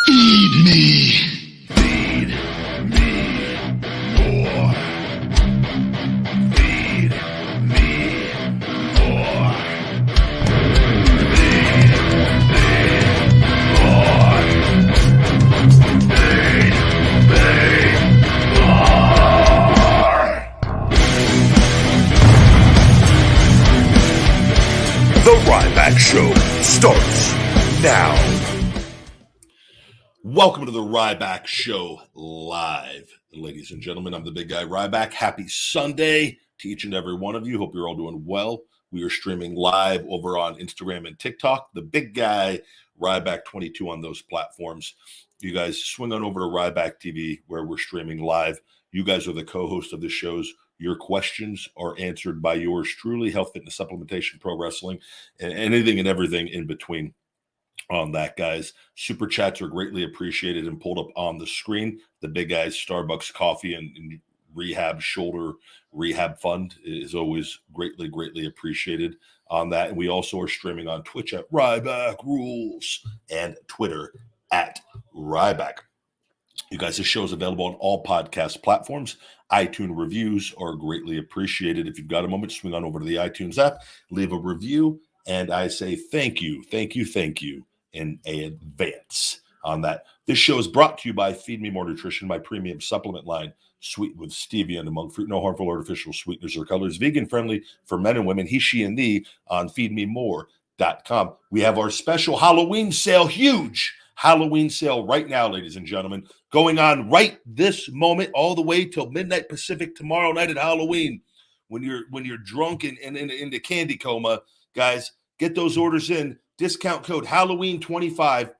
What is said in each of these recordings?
Feed me. Feed me more. Feed me more. Feed me more. Feed me more. The Ryback Show starts now. Welcome to the Ryback Show live. Ladies and gentlemen, I'm the big guy Ryback. Happy Sunday to each and every one of you. Hope you're all doing well. We are streaming live over on Instagram and TikTok. The big guy Ryback 22 on those platforms. You guys swing on over to Ryback TV where we're streaming live. You guys are the co-host of the shows. Your questions are answered by yours truly, health, fitness, supplementation, pro wrestling, and anything and everything in between. On that, guys. Super chats are greatly appreciated and pulled up on the screen. The big guys Starbucks coffee and rehab shoulder rehab fund is always greatly appreciated on that. And we also are streaming on Twitch at Ryback Rules and Twitter at Ryback. You guys, this show is available on all podcast platforms. iTunes reviews are greatly appreciated. If you've got a moment, swing on over to the iTunes app, leave a review, and I say thank you in advance on that. This show is brought to you by Feed Me More Nutrition, my premium supplement line, sweetened with stevia and monk fruit, no harmful artificial sweeteners or colors, vegan friendly for men and women, he, she, and thee on feedmemore.com. We have our special Halloween sale, huge Halloween sale right now, ladies and gentlemen, going on right this moment all the way till midnight Pacific tomorrow night at Halloween. When you're drunk and in the candy coma, guys, get those orders in. Discount code Halloween25,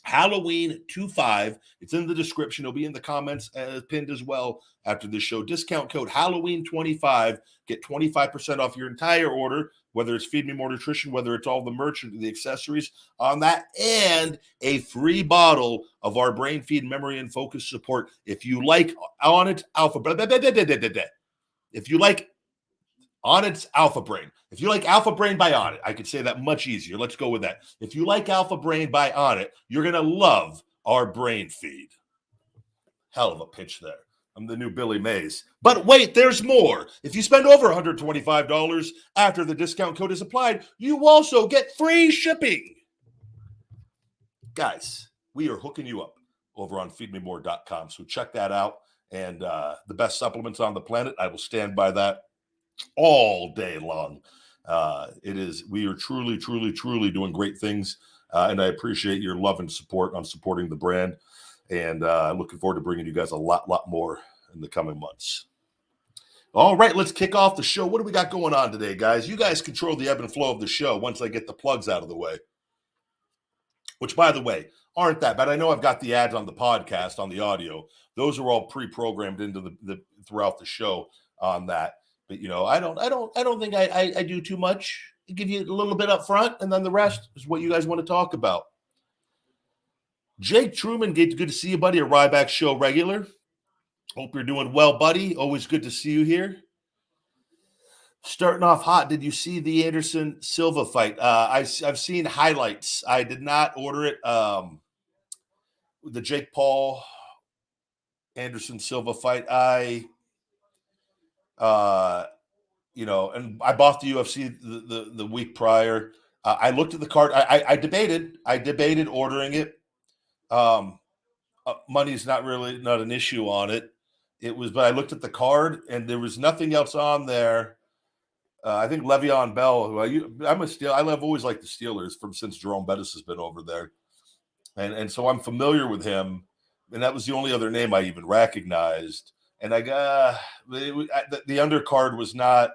Halloween25. It's in the description. It'll be in the comments pinned as well after this show. Discount code Halloween25. Get 25% off your entire order, whether it's Feed Me More Nutrition, whether it's all the merch and the accessories on that, and a free bottle of our Brain Feed Memory and Focus Support. If you like On Its Alpha, if you like On Its Alpha Brain. If you like Alpha Brain by On It, I could say that much easier. Let's go with that. If you like Alpha Brain by On It, you're going to love our Brain Feed. Hell of a pitch there. I'm the new Billy Mays. But wait, there's more. If you spend over $125 after the discount code is applied, you also get free shipping. Guys, we are hooking you up over on feedmemore.com. So check that out. And the best supplements on the planet. I will stand by that all day long. We are truly doing great things. And I appreciate your love and support on supporting the brand. And looking forward to bringing you guys a lot more in the coming months. All right, let's kick off the show. What do we got going on today, guys? You guys control the ebb and flow of the show once I get the plugs out of the way. Which, by the way, aren't that bad. I know I've got the ads on the podcast, on the audio. Those are all pre-programmed into the throughout the show on that. But I don't think I do too much. I give you a little bit up front, and then the rest is what you guys want to talk about. Jake Truman, good to see you, buddy. A Ryback Show regular. Hope you're doing well, buddy. Always good to see you here. Starting off hot. Did you see the Anderson Silva fight? I've seen highlights. I did not order it. The Jake Paul Anderson Silva fight. And I bought the UFC the week prior. I looked at the card. I debated ordering it. Money's not an issue on it. But I looked at the card and there was nothing else on there. I think Le'Veon Bell, who I've always liked the Steelers since Jerome Bettis has been over there. And so I'm familiar with him. And that was the only other name I even recognized. And the undercard was not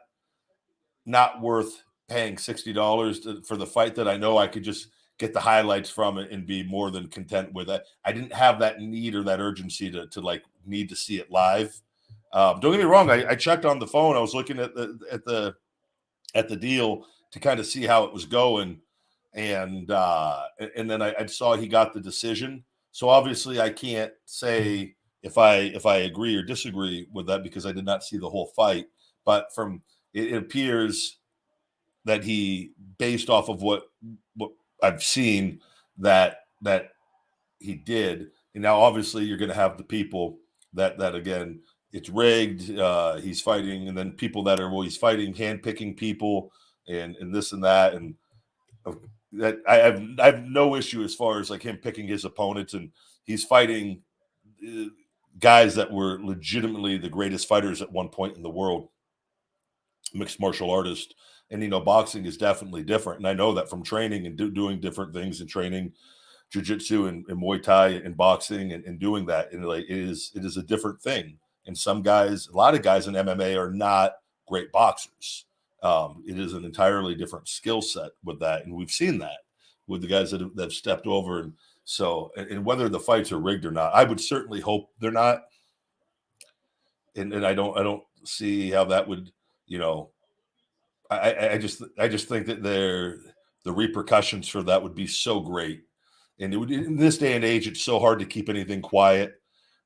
worth paying $60 for the fight that I know I could just get the highlights from it and be more than content with it. I didn't have that need or that urgency to like need to see it live. Don't get me wrong. I checked on the phone. I was looking at the deal to kind of see how it was going. And then I saw he got the decision. So obviously I can't say if I agree or disagree with that because I did not see the whole fight. But it appears that he, based off of what I've seen, that he did. And now obviously you're going to have the people that again, it's rigged. He's fighting, and then people that are, well, he's fighting, handpicking people, and this and that, and that I have no issue as far as like him picking his opponents, and he's fighting guys that were legitimately the greatest fighters at one point in the world, mixed martial artist. And boxing is definitely different, and I know that from training and doing different things and training jiu-jitsu and Muay Thai and boxing and doing that, and like it is a different thing. And some guys, a lot of guys in MMA are not great boxers. It is an entirely different skill set with that, and we've seen that with the guys that have stepped over. And so, and whether the fights are rigged or not, I would certainly hope they're not. And I don't see how that would, I just think that the repercussions for that would be so great. And it would, in this day and age, it's so hard to keep anything quiet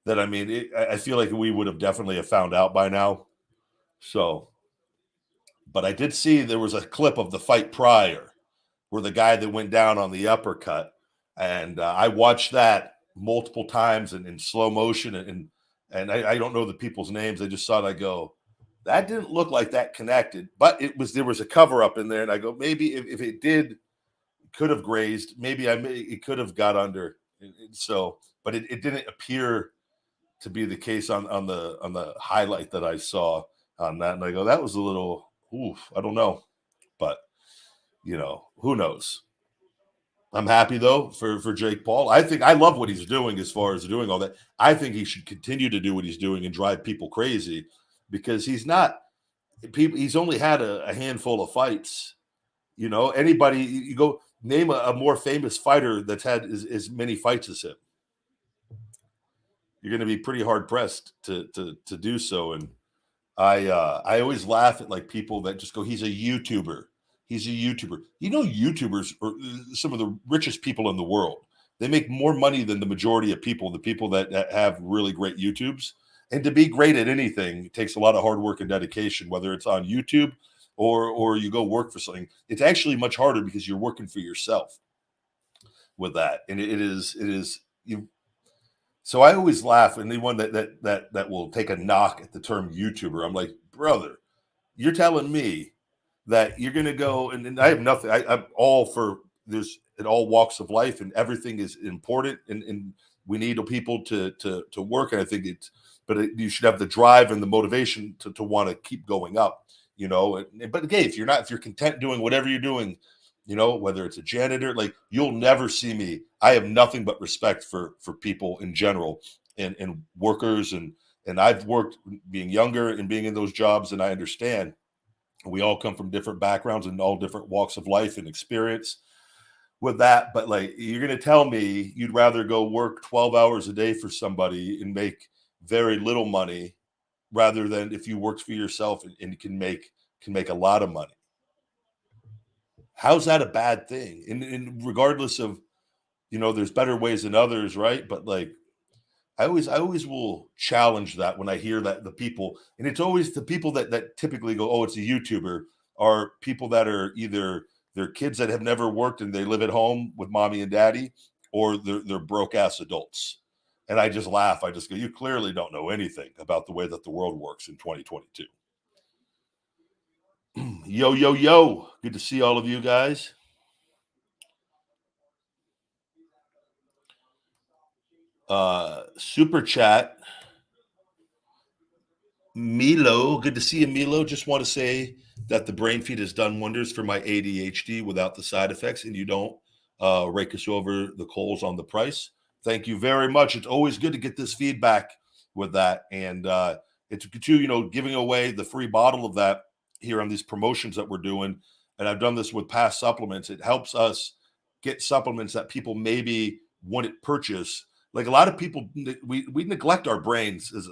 that, I mean, I feel like we would have definitely found out by now. So, but I did see there was a clip of the fight prior where the guy that went down on the uppercut, and I watched that multiple times and in slow motion, and I don't know the people's names. I just saw it. I go, that didn't look like that connected, but there was a cover up in there, and I go, maybe if it did, could have grazed, maybe it could have got under. So, but it didn't appear to be the case on the highlight that I saw on that, and I go, that was a little, I don't know, but who knows. I'm happy though for Jake Paul. I love what he's doing as far as doing all that. I think he should continue to do what he's doing and drive people crazy, because he's only had a handful of fights. Anybody, you go name a more famous fighter that's had as many fights as him. You're going to be pretty hard pressed to do so. And I always laugh at like people that just go, he's a YouTuber. He's a YouTuber. YouTubers are some of the richest people in the world. They make more money than the majority of people, the people that have really great YouTubes. And to be great at anything, takes a lot of hard work and dedication, whether it's on YouTube or you go work for something. It's actually much harder because you're working for yourself with that. And it is you. So I always laugh, and anyone that will take a knock at the term YouTuber, I'm like, brother, you're telling me that you're going to go, and I have nothing. I'm all for this in all walks of life, and everything is important, and we need people to work. And I think you should have the drive and the motivation to want to keep going up, But again, if you're content doing whatever you're doing, whether it's a janitor, like, you'll never see me. I have nothing but respect for people in general and workers, and I've worked being younger and being in those jobs, and I understand. We all come from different backgrounds and all different walks of life and experience with that. But like, you're going to tell me you'd rather go work 12 hours a day for somebody and make very little money, rather than if you worked for yourself and can make a lot of money. How's that a bad thing? And regardless of, there's better ways than others, right? But like, I always will challenge that when I hear that the people, and it's always the people that typically go, oh, it's a YouTuber, are people that are either they're kids that have never worked and they live at home with mommy and daddy, or they're broke ass adults. And I just laugh. I just go, you clearly don't know anything about the way that the world works in 2022. Yo, yo, yo. Good to see all of you guys. Super chat. Milo, good to see you, Milo. Just want to say that the brain feed has done wonders for my ADHD without the side effects, and you don't rake us over the coals on the price. Thank you very much. It's always good to get this feedback with that. And it's too, giving away the free bottle of that here on these promotions that we're doing. And I've done this with past supplements. It helps us get supplements that people maybe wouldn't purchase. Like, a lot of people, we neglect our brains as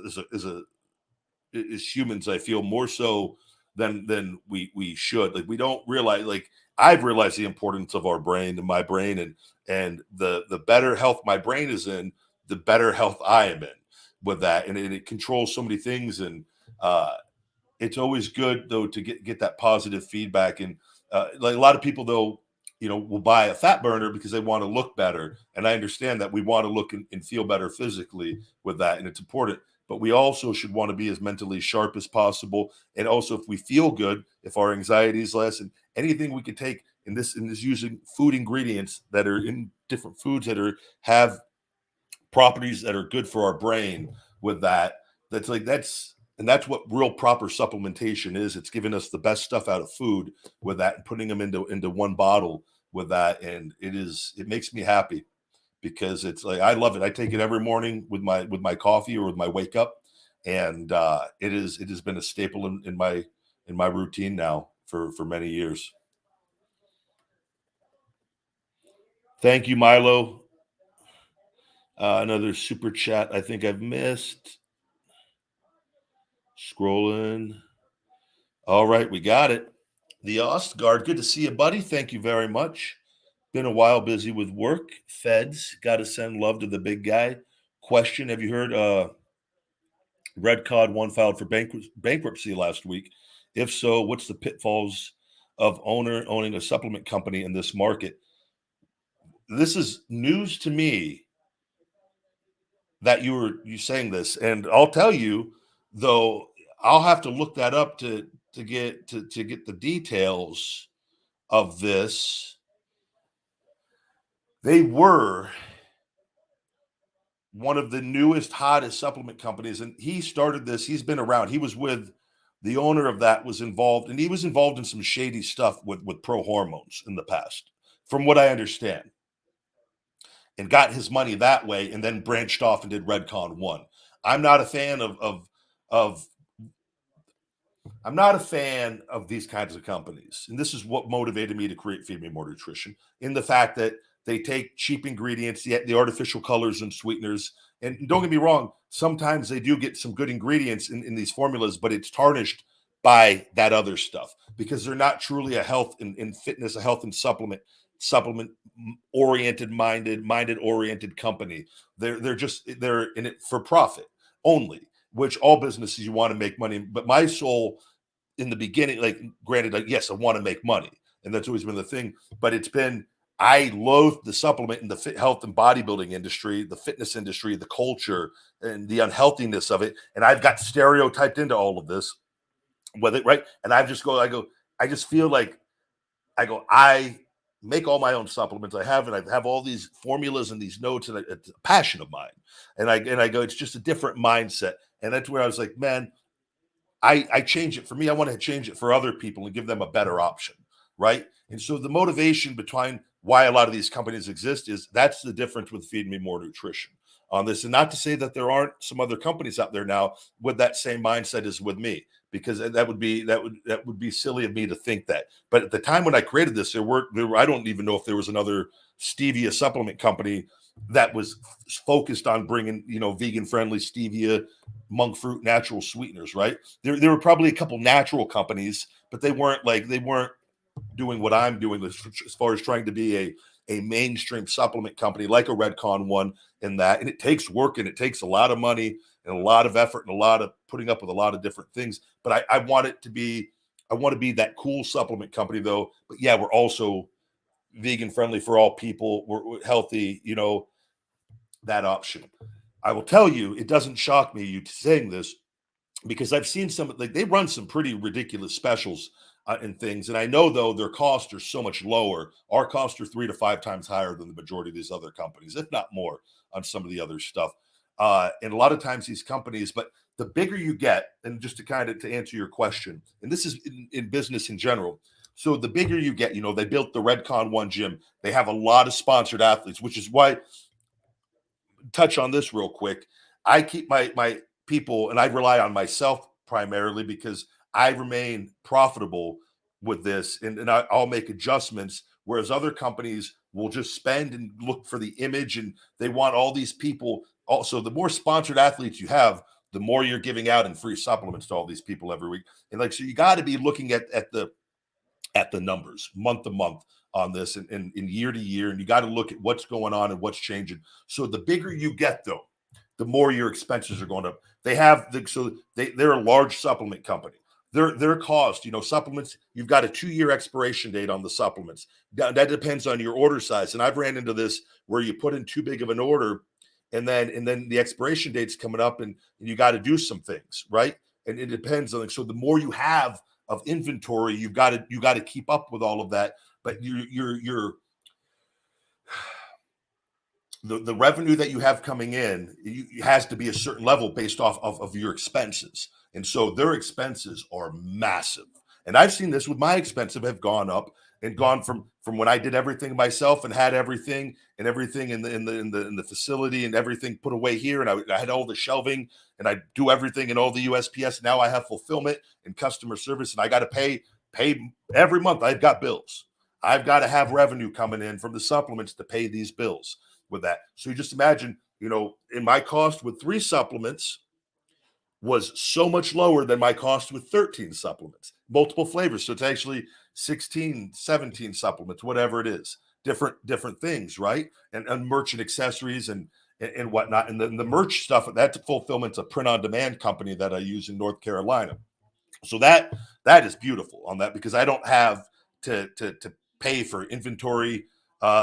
humans, I feel, more so than we should. Like, we don't realize, like, I've realized the importance of our brain and my brain, and the better health my brain is in, the better health I am in with that. And it controls so many things. And it's always good though to get that positive feedback. And like, a lot of people though will buy a fat burner because they want to look better. And I understand that we want to look and feel better physically with that, and it's important. But we also should want to be as mentally sharp as possible. And also, if we feel good, if our anxiety is less, and anything we could take in this using food ingredients that are in different foods that have properties that are good for our brain with that. That's what real proper supplementation is. It's giving us the best stuff out of food with that and putting them into one bottle with that. And it makes me happy because it's like, I love it. I take it every morning with my coffee or with my wake up. And it has been a staple in my routine now for many years. Thank you, Milo. Another super chat I think I've missed. Scrolling. All right, we got it. The Ostgard, good to see you, buddy. Thank you very much. Been a while busy with work. Feds, got to send love to the big guy. Question, have you heard Red Cod 1 filed for bankruptcy last week? If so, what's the pitfalls of owning a supplement company in this market? This is news to me that you saying this, and I'll tell you, though, I'll have to look that up to get the details of this. They were one of the newest, hottest supplement companies, and he started this. He's been around. He was with the owner of that was involved, and he was involved in some shady stuff with pro hormones in the past, from what I understand, and got his money that way, and then branched off and did Redcon 1. I'm not a fan of I'm not a fan of these kinds of companies. And this is what motivated me to create Feed Me More Nutrition, in the fact that they take cheap ingredients, the artificial colors and sweeteners. And don't get me wrong, sometimes they do get some good ingredients in these formulas, but it's tarnished by that other stuff because they're not truly a health and fitness, a health and supplement oriented minded oriented company. They're in it for profit only, which all businesses, you want to make money. But my soul in the beginning, like, granted, like, yes, I want to make money, and that's always been the thing, but it's been, I loathe the supplement and the health and bodybuilding industry, the fitness industry, the culture and the unhealthiness of it. And I've got stereotyped into all of this, whether right. And I just feel like I make all my own supplements. I have all these formulas and these notes, and it's a passion of mine. And I go, it's just a different mindset. And that's where I was like, man, I change it for me. I want to change it for other people and give them a better option, right? And so the motivation behind why a lot of these companies exist is that's the difference with Feed Me More Nutrition on this. And not to say that there aren't some other companies out there now with that same mindset as with me, because that would be silly of me to think that. But at the time when I created this, there were I don't even know if there was another stevia supplement company that was focused on bringing, vegan friendly stevia, monk fruit, natural sweeteners, right? There were probably a couple natural companies, but they weren't doing what I'm doing as far as trying to be a mainstream supplement company like a Redcon 1 in that. And it takes work, and it takes a lot of money and a lot of effort and a lot of putting up with a lot of different things. But I want to be that cool supplement company, though. But yeah, we're also vegan friendly for all people. We're healthy, that option. I will tell you, it doesn't shock me you saying this, because I've seen they run some pretty ridiculous specials and things. And I know, though, their costs are so much lower. Our costs are 3 to 5 times higher than the majority of these other companies, if not more, on some of the other stuff. And a lot of times these companies, but the bigger you get, and just to answer your question, and this is in business in general. So the bigger you get, they built the Redcon 1 gym. They have a lot of sponsored athletes, which is why, touch on this real quick. I keep my people, and I rely on myself primarily because I remain profitable with this, and I'll make adjustments, whereas other companies will just spend and look for the image, and they want all these people. Also, the more sponsored athletes you have, the more you're giving out in free supplements to all these people every week. And so you got to be looking at the numbers month to month on this, and year to year, and you got to look at what's going on and what's changing. So the bigger you get, though, the more your expenses are going up. They're a large supplement company. their cost, supplements, you've got a 2-year expiration date on the supplements. That depends on your order size. And I've ran into this where you put in too big of an order and then the expiration date's coming up and you got to do some things, right? And it depends on, so the more you have of inventory, you got to keep up with all of that. But the revenue that you have coming in has to be a certain level based off of your expenses. And so their expenses are massive. And I've seen this with my expenses have gone up and gone from when I did everything myself and had everything in the facility and everything put away here. And I had all the shelving and I do everything in all the USPS. Now I have fulfillment and customer service and I got to pay every month. I've got bills. I've got to have revenue coming in from the supplements to pay these bills with that. So you just imagine, in my cost with 3 supplements was so much lower than my cost with 13 supplements, multiple flavors. So it's actually 16, 17 supplements, whatever it is, different things, right? And merch and accessories and whatnot. And then the merch stuff, that's fulfillment's a print on demand company that I use in North Carolina. So that is beautiful on that because I don't have to pay for inventory,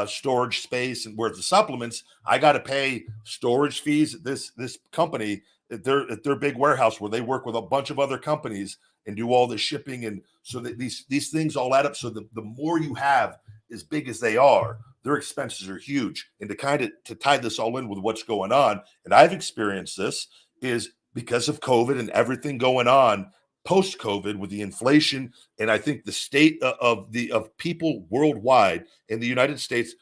storage space, and where the supplements, I got to pay storage fees at this company at their big warehouse where they work with a bunch of other companies and do all the shipping, and so that these things all add up. So the more you have, as big as they are, their expenses are huge. And to tie this all in with what's going on, and I've experienced this, is because of COVID and everything going on post-COVID with the inflation, and I think the state of people worldwide in the United States,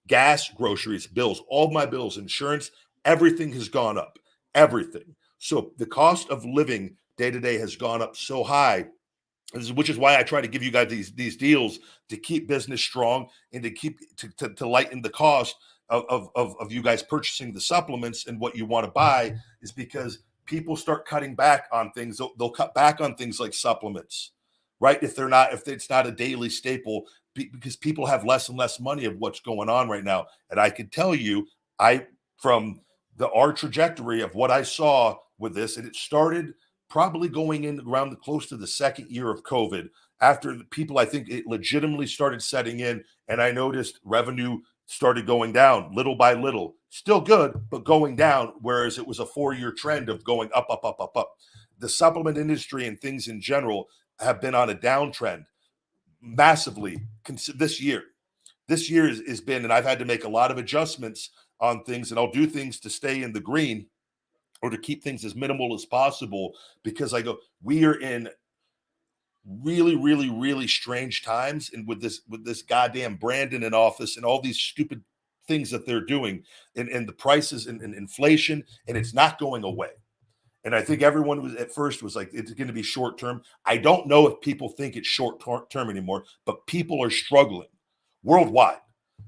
gas, groceries, bills, all my bills, insurance, everything has gone up. Everything. So the cost of living day to day has gone up so high, which is why I try to give you guys these deals to keep business strong and to keep to lighten the cost of you guys purchasing the supplements and what you want to buy, is because people start cutting back on things. They'll cut back on things like supplements, right? If it's not a daily staple, because people have less and less money of what's going on right now. And I can tell you, from our trajectory of what I saw with this, and it started probably going in around close to the second year of COVID, after the people, I think it legitimately started setting in, and I noticed revenue started going down little by little. Still good, but going down, whereas it was a 4-year trend of going up, up, up, up, up. The supplement industry and things in general have been on a downtrend massively this year. This year has been, and I've had to make a lot of adjustments on things, and I'll do things to stay in the green or to keep things as minimal as possible, because we are in really, really, really strange times, and with this goddamn Brandon in office and all these stupid things that they're doing, and the prices and inflation, and it's not going away. And I think everyone was at first was like, it's going to be short term. I don't know if people think it's short term anymore, but people are struggling worldwide.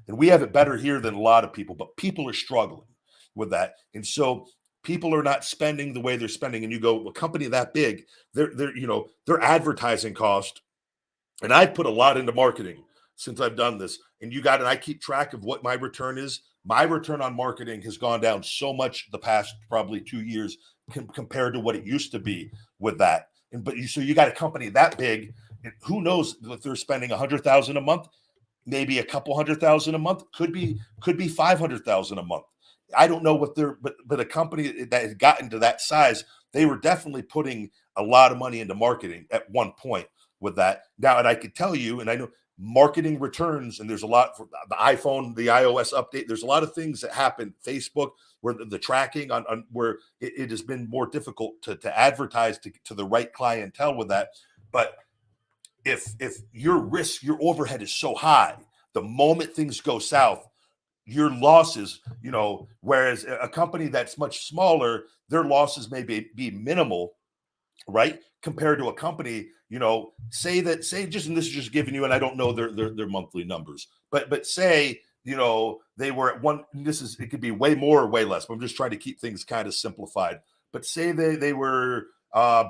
And we have it better here than a lot of people, but people are struggling with that. And so people are not spending the way they're spending. And you go, a company that big, their advertising cost, and I've put a lot into marketing since I've done this. And I keep track of what my return is. My return on marketing has gone down so much the past probably 2 years compared to what it used to be with that. So you got a company that big, and who knows if they're spending $100,000 a month, maybe a couple $100,000 a month, could be $500,000 a month. I don't know what but a company that has gotten to that size, they were definitely putting a lot of money into marketing at one point with that. Now, and I could tell you, and I know marketing returns, and there's a lot for the iPhone, the iOS update. There's a lot of things that happen. Facebook, where the tracking on where it has been more difficult to advertise to the right clientele with that. But if your overhead is so high, the moment things go south, your losses, whereas a company that's much smaller, their losses may be minimal, right? Compared to a company, say just, and this is just giving you, and I don't know their monthly numbers, but say, they were at one, it could be way more or way less, but I'm just trying to keep things kind of simplified. But say they were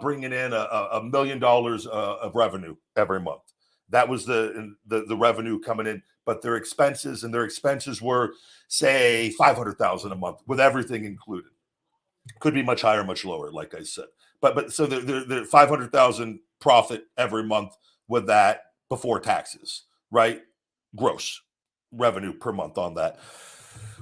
bringing in $1 million of revenue every month. That was the revenue coming in, but their expenses were, say, $500,000 a month with everything included. Could be much higher, much lower, like I said. But so the 500,000 profit every month with that before taxes, right? Gross revenue per month on that.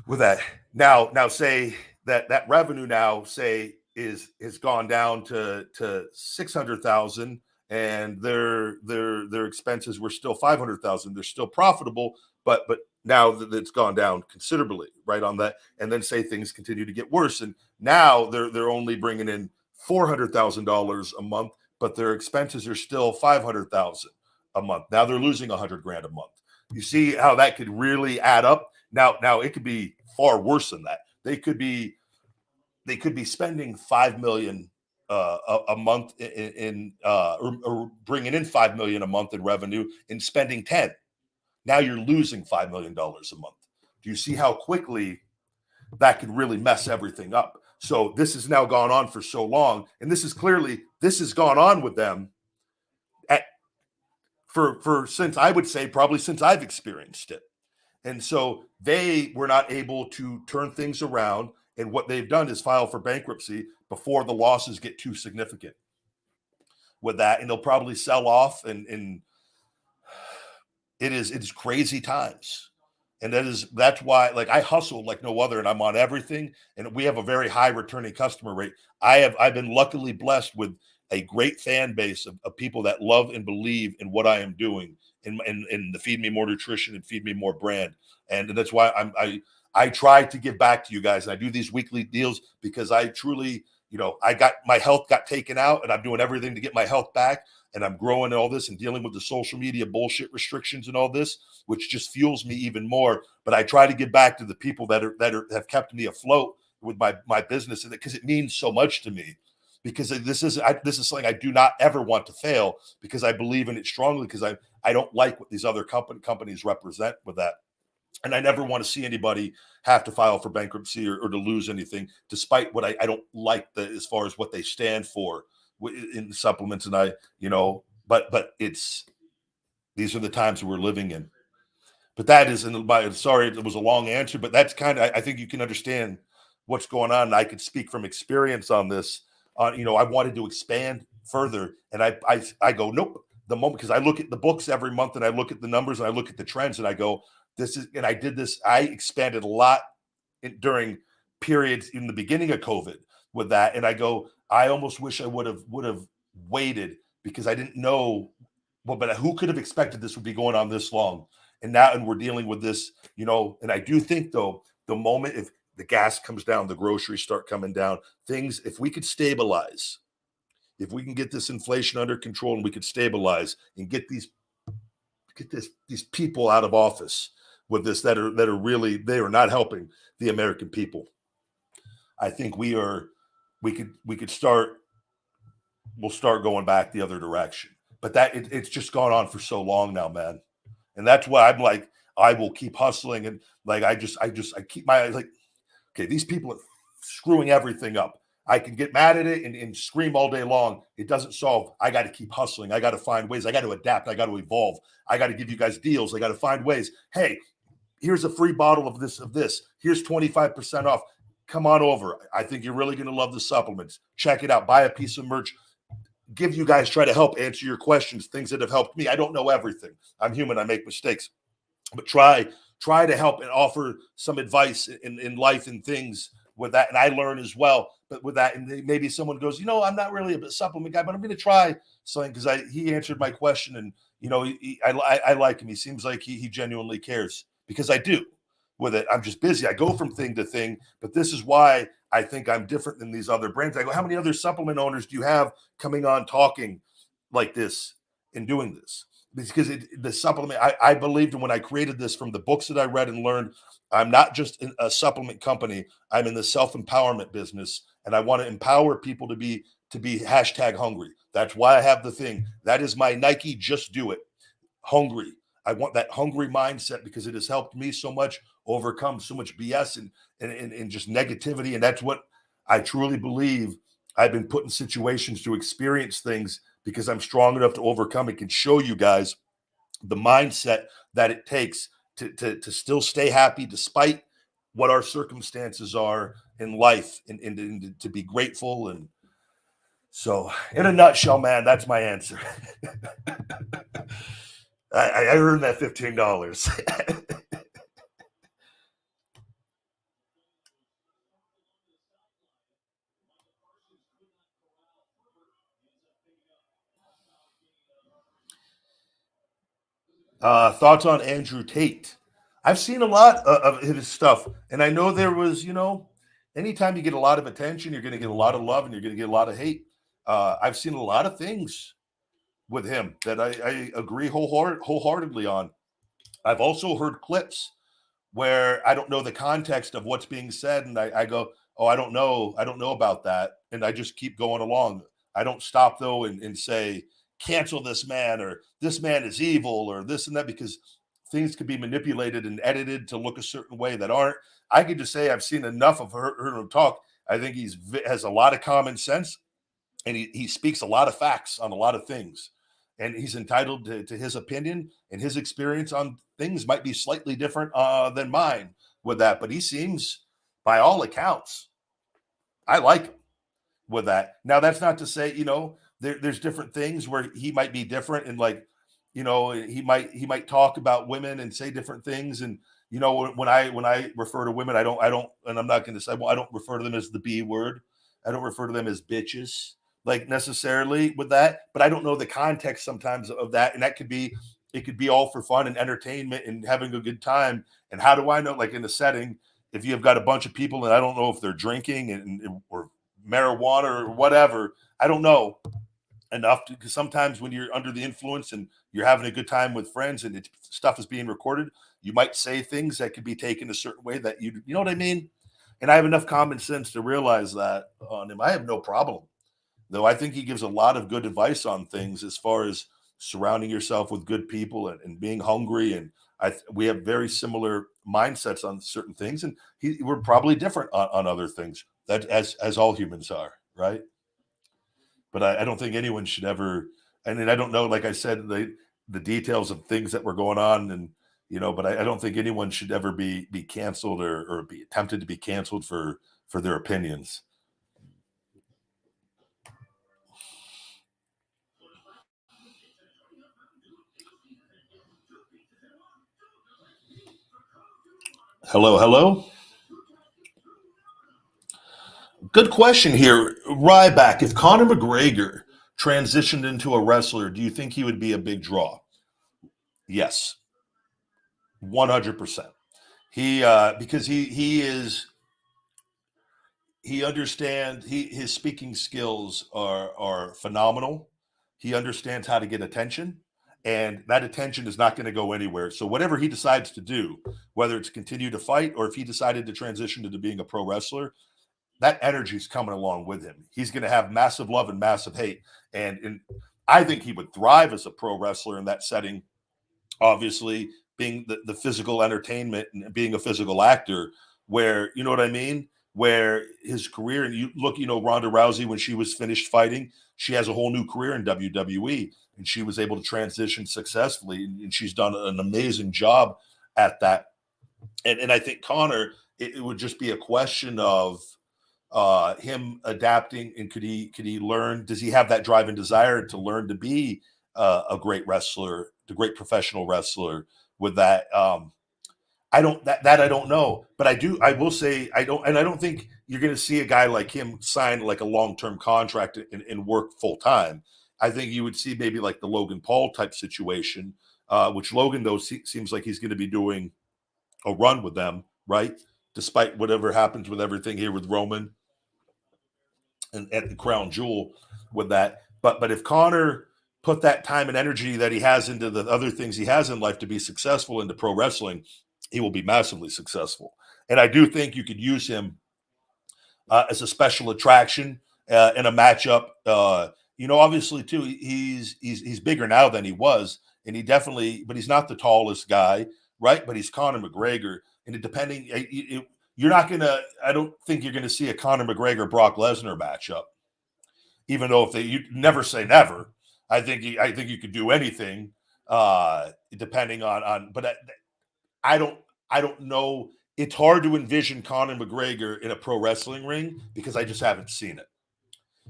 With that, now say that revenue now say is gone down to 600,000, and their expenses were still 500,000. They're still profitable, but now that it's gone down considerably, right, on that. And then say things continue to get worse, and now they're only bringing in $400,000 a month, but their expenses are still 500,000 a month. Now they're losing 100 grand a month. You see how that could really add up. Now it could be far worse than that. They could be spending 5 million a month or bringing in 5 million a month in revenue and spending 10. Now you're losing $5 million a month. Do you see how quickly that could really mess everything up? So this has now gone on for so long, and this has gone on with them for since, I would say, probably since I've experienced it. And so they were not able to turn things around. And what they've done is file for bankruptcy before the losses get too significant with that. And they'll probably sell off. And it's crazy times. And that's why, like, I hustle like no other, and I'm on everything. And we have a very high returning customer rate. I've been luckily blessed with a great fan base of people that love and believe in what I am doing in the Feed Me More Nutrition and Feed Me More brand. And that's why I try to give back to you guys. And I do these weekly deals because I truly, my health got taken out, and I'm doing everything to get my health back. And I'm growing all this and dealing with the social media bullshit restrictions and all this, which just fuels me even more. But I try to give back to the people that have kept me afloat with my business, and because it means so much to me. Because this is something I do not ever want to fail, because I believe in it strongly, because I don't like what these other companies represent with that. And I never want to see anybody have to file for bankruptcy or to lose anything, despite what I don't like as far as what they stand for in supplements. And but these are the times we're living in. But that is, sorry, it was a long answer, but that's kind of, I think you can understand what's going on. And I could speak from experience on this. I wanted to expand further, and I go, nope. The moment, because I look at the books every month, and I look at the numbers, and I look at the trends, and I go, and I did this. I expanded a lot during periods in the beginning of COVID with that, and I go, I almost wish I would have waited, because I didn't know. Well, but who could have expected this would be going on this long? And we're dealing with this, And I do think, though, the moment, if the gas comes down, the groceries start coming down, things, if we could stabilize, if we can get this inflation under control, and we could stabilize and get these people out of office with this that are really, they are not helping the American people. I think we could start, we'll start going back the other direction. But it's just gone on for so long now, man. And that's why I'm like, I will keep hustling, and like I keep my eyes like, okay, these people are screwing everything up. I can get mad at it and scream all day long. It doesn't solve. I got to keep hustling. I got to find ways. I got to adapt. I got to evolve. I got to give you guys deals. I got to find ways. Hey, here's a free bottle of this. Here's 25% off. Come on over. I think you're really going to love the supplements. Check it out. Buy a piece of merch. Try to help answer your questions, things that have helped me. I don't know everything. I'm human. I make mistakes. But try to help and offer some advice in life and things with that. And I learn as well. But with that, and maybe someone goes, I'm not really a supplement guy, but I'm going to try something, because he answered my question, and I like him. He seems like he genuinely cares, because I do with it. I'm just busy. I go from thing to thing, but this is why I think I'm different than these other brands. I go, how many other supplement owners do you have coming on talking like this and doing this? Because the supplement, I believed in when I created this, from the books that I read and learned. I'm not just in a supplement company. I'm in the self-empowerment business, and I want to empower people to be #hungry. That's why I have the thing. That is my Nike Just Do It. Hungry. I want that hungry mindset, because it has helped me so much overcome so much BS and just negativity. And that's what I truly believe. I've been put in situations to experience things because I'm strong enough to overcome it. Can show you guys the mindset that it takes to still stay happy despite what our circumstances are in life, and to be grateful. And So, in a nutshell, man, that's my answer. I earned that $15. Thoughts on Andrew Tate? I've seen a lot of his stuff, and I know there was, anytime you get a lot of attention, you're going to get a lot of love and you're going to get a lot of hate. I've seen a lot of things with him that I agree wholeheartedly on. I've also heard clips where I don't know the context of what's being said, and I go, "Oh, I don't know about that," and I just keep going along. I don't stop though and say, "Cancel this man," or "This man is evil," or this and that, because things could be manipulated and edited to look a certain way that aren't. I could just say I've seen enough of heard him talk. I think has a lot of common sense, and he speaks a lot of facts on a lot of things, and he's entitled to his opinion, and his experience on things might be slightly different than mine with that, but he seems, by all accounts, I like him with that. Now that's not to say, there's different things where he might be different, and like, he might talk about women and say different things. And when I refer to women, I don't, and I'm not going to say, well, I don't refer to them as the B word. I don't refer to them as bitches, like, necessarily with that, but I don't know the context sometimes of that, and that could be, it could be all for fun and entertainment and having a good time. And how do I know, like, in a setting, if you've got a bunch of people and I don't know if they're drinking or marijuana or whatever, I don't know enough to, because sometimes when you're under the influence and you're having a good time with friends and stuff is being recorded, you might say things that could be taken a certain way that you know what I mean. And I have enough common sense to realize that on him. I have no problem, though. I think he gives a lot of good advice on things as far as surrounding yourself with good people and being hungry. And we have very similar mindsets on certain things, and we're probably different on other things. That, as all humans are, right? But I don't think anyone should ever. And then I don't know, like I said, the details of things that were going on, and but I don't think anyone should ever be canceled or be attempted to be canceled for their opinions. Hello, hello. Good question here. Ryback, if Conor McGregor transitioned into a wrestler, do you think he would be a big draw? Yes, 100%. He because he understands, his speaking skills are phenomenal. He understands how to get attention, and that attention is not going to go anywhere. So whatever he decides to do, whether it's continue to fight or if he decided to transition into being a pro wrestler, that energy is coming along with him. He's going to have massive love and massive hate, and I think he would thrive as a pro wrestler in that setting. Obviously, being the physical entertainment and being a physical actor, where, you know what I mean, where his career, and you look, Ronda Rousey, when she was finished fighting, she has a whole new career in WWE, and she was able to transition successfully, and she's done an amazing job at that. And I think Connor, it would just be a question of him adapting, and could he learn? Does he have that drive and desire to learn to be a great wrestler, the great professional wrestler? With that, I don't that I don't know, but I do. I will say I don't, and I don't think you're going to see a guy like him sign like a long term contract and work full time. I think you would see maybe like the Logan Paul type situation, which Logan, though, seems like he's going to be doing a run with them, right? Despite whatever happens with everything here with Roman and at the crown jewel with that. But if Connor put that time and energy that he has into the other things he has in life to be successful into pro wrestling, he will be massively successful. And I do think you could use him as a special attraction in a matchup. Obviously too, he's bigger now than he was, and he definitely, but he's not the tallest guy, right? But he's Conor McGregor, and you're not gonna. I don't think you're gonna see a Conor McGregor Brock Lesnar matchup, even though if you never say never. I think you could do anything, depending on. But I don't I don't know. It's hard to envision Conor McGregor in a pro wrestling ring because I just haven't seen it.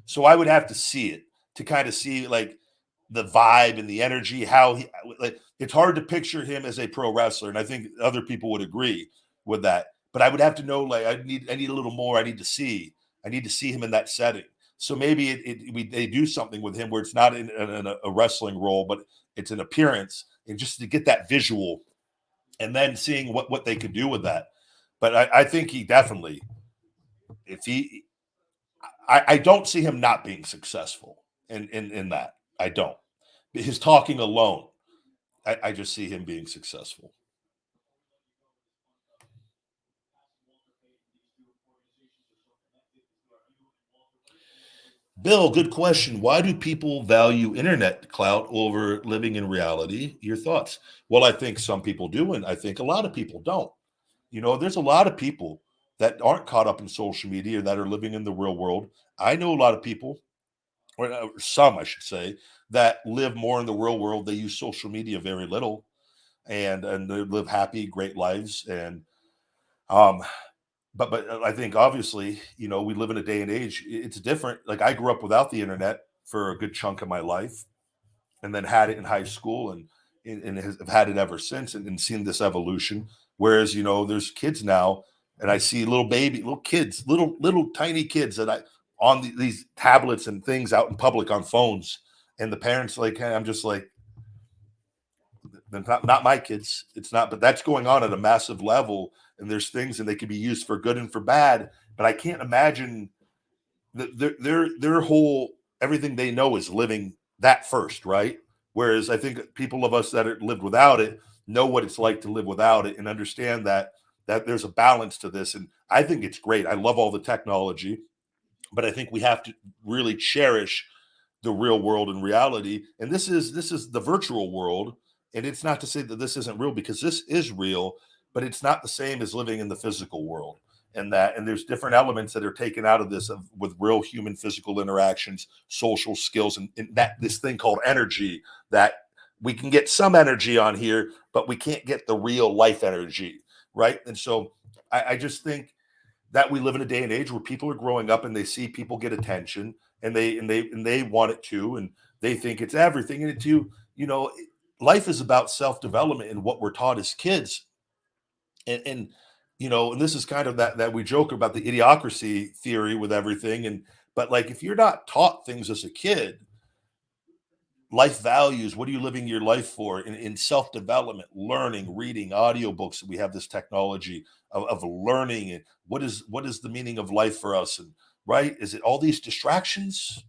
So I would have to see it to kind of see like the vibe and the energy, how he like it's hard to picture him as a pro wrestler. And I think other people would agree with that. But I would have to know like I need a little more. I need to see him in that setting. So maybe they do something with him where it's not in a wrestling role, but it's an appearance, and just to get that visual, and then seeing what they could do with that. But I think he definitely, if he, I don't see him not being successful in that. I don't. His talking alone, I just see him being successful. Bill, good question. Why do people value internet clout over living in reality? Your thoughts? Well, I think some people do, and I think a lot of people don't. There's a lot of people that aren't caught up in social media that are living in the real world. I know a lot of people, or some, I should say, that live more in the real world. They use social media very little, and they live happy, great lives. And um, but I think obviously, we live in a day and age. It's different. Like I grew up without the internet for a good chunk of my life, and then had it in high school, and have had it ever since, and seen this evolution. Whereas there's kids now, and I see little kids, little tiny kids that I on these tablets and things out in public on phones, and the parents like, I'm just like, not my kids. It's not, but that's going on at a massive level, and there's things, and they can be used for good and for bad. But I can't imagine their whole everything they know is living that first, right? Whereas I think people of us that lived without it know what it's like to live without it, and understand that there's a balance to this. And I think it's great. I love all the technology, but I think we have to really cherish the real world and reality. And this is the virtual world. And it's not to say that this isn't real, because this is real, but it's not the same as living in the physical world. And there's different elements that are taken out of this, with real human physical interactions, social skills, and that this thing called energy, that we can get some energy on here, but we can't get the real life energy, right? And so I just think that we live in a day and age where people are growing up, and they see people get attention, and they want it too, and they think it's everything. And life is about self-development, and what we're taught as kids. And this is kind of that we joke about the idiocracy theory with everything. But like, if you're not taught things as a kid, life values, what are you living your life for, in self-development, learning, reading audiobooks, we have this technology of learning, and what is the meaning of life for us, and right, is it all these distractions?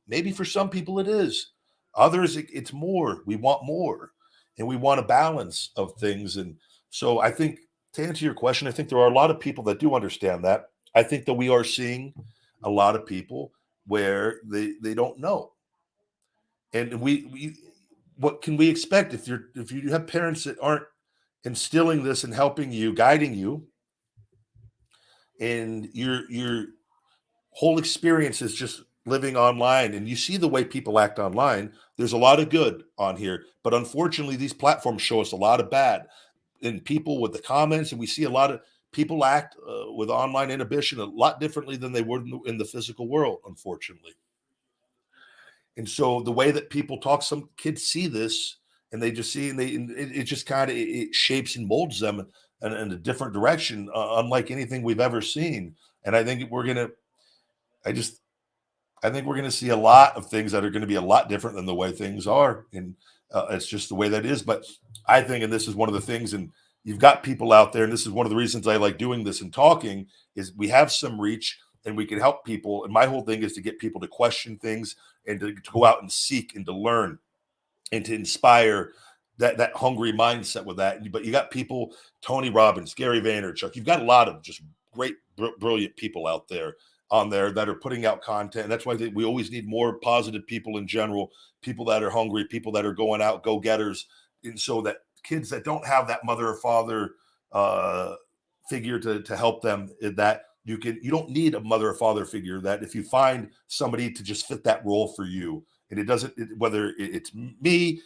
Maybe for some people it is. Others, it's more, we want more, and we want a balance of things. And so I think, to answer your question, I think there are a lot of people that do understand that. I think that we are seeing a lot of people where they don't know. And we what can we expect if you have parents that aren't instilling this and helping you, guiding you, and your whole experience is just living online, and you see the way people act online. There's a lot of good on here, but unfortunately these platforms show us a lot of bad, and people with the comments, and we see a lot of people act with online inhibition a lot differently than they would in the physical world, unfortunately. And so the way that people talk, some kids see this, and they just see, and it just kind of it shapes and molds them in a different direction, unlike anything we've ever seen. And I just, I think we're going to see a lot of things that are going to be a lot different than the way things are. And it's just the way that is. But I think, and this is one of the things, and you've got people out there, and this is one of the reasons I like doing this and talking, is we have some reach, and we can help people. And my whole thing is to get people to question things, and to go out and seek, and to learn, and to inspire that hungry mindset with that. But you got people, Tony Robbins, Gary Vaynerchuk. You've got a lot of just great, brilliant people out there on there that are putting out content. And that's why we always need more positive people in general, people that are hungry, people that are going out, go getters, and so that kids that don't have that mother or father figure to help them, that you don't need a mother or father figure, that if you find somebody to just fit that role for you, and whether it's me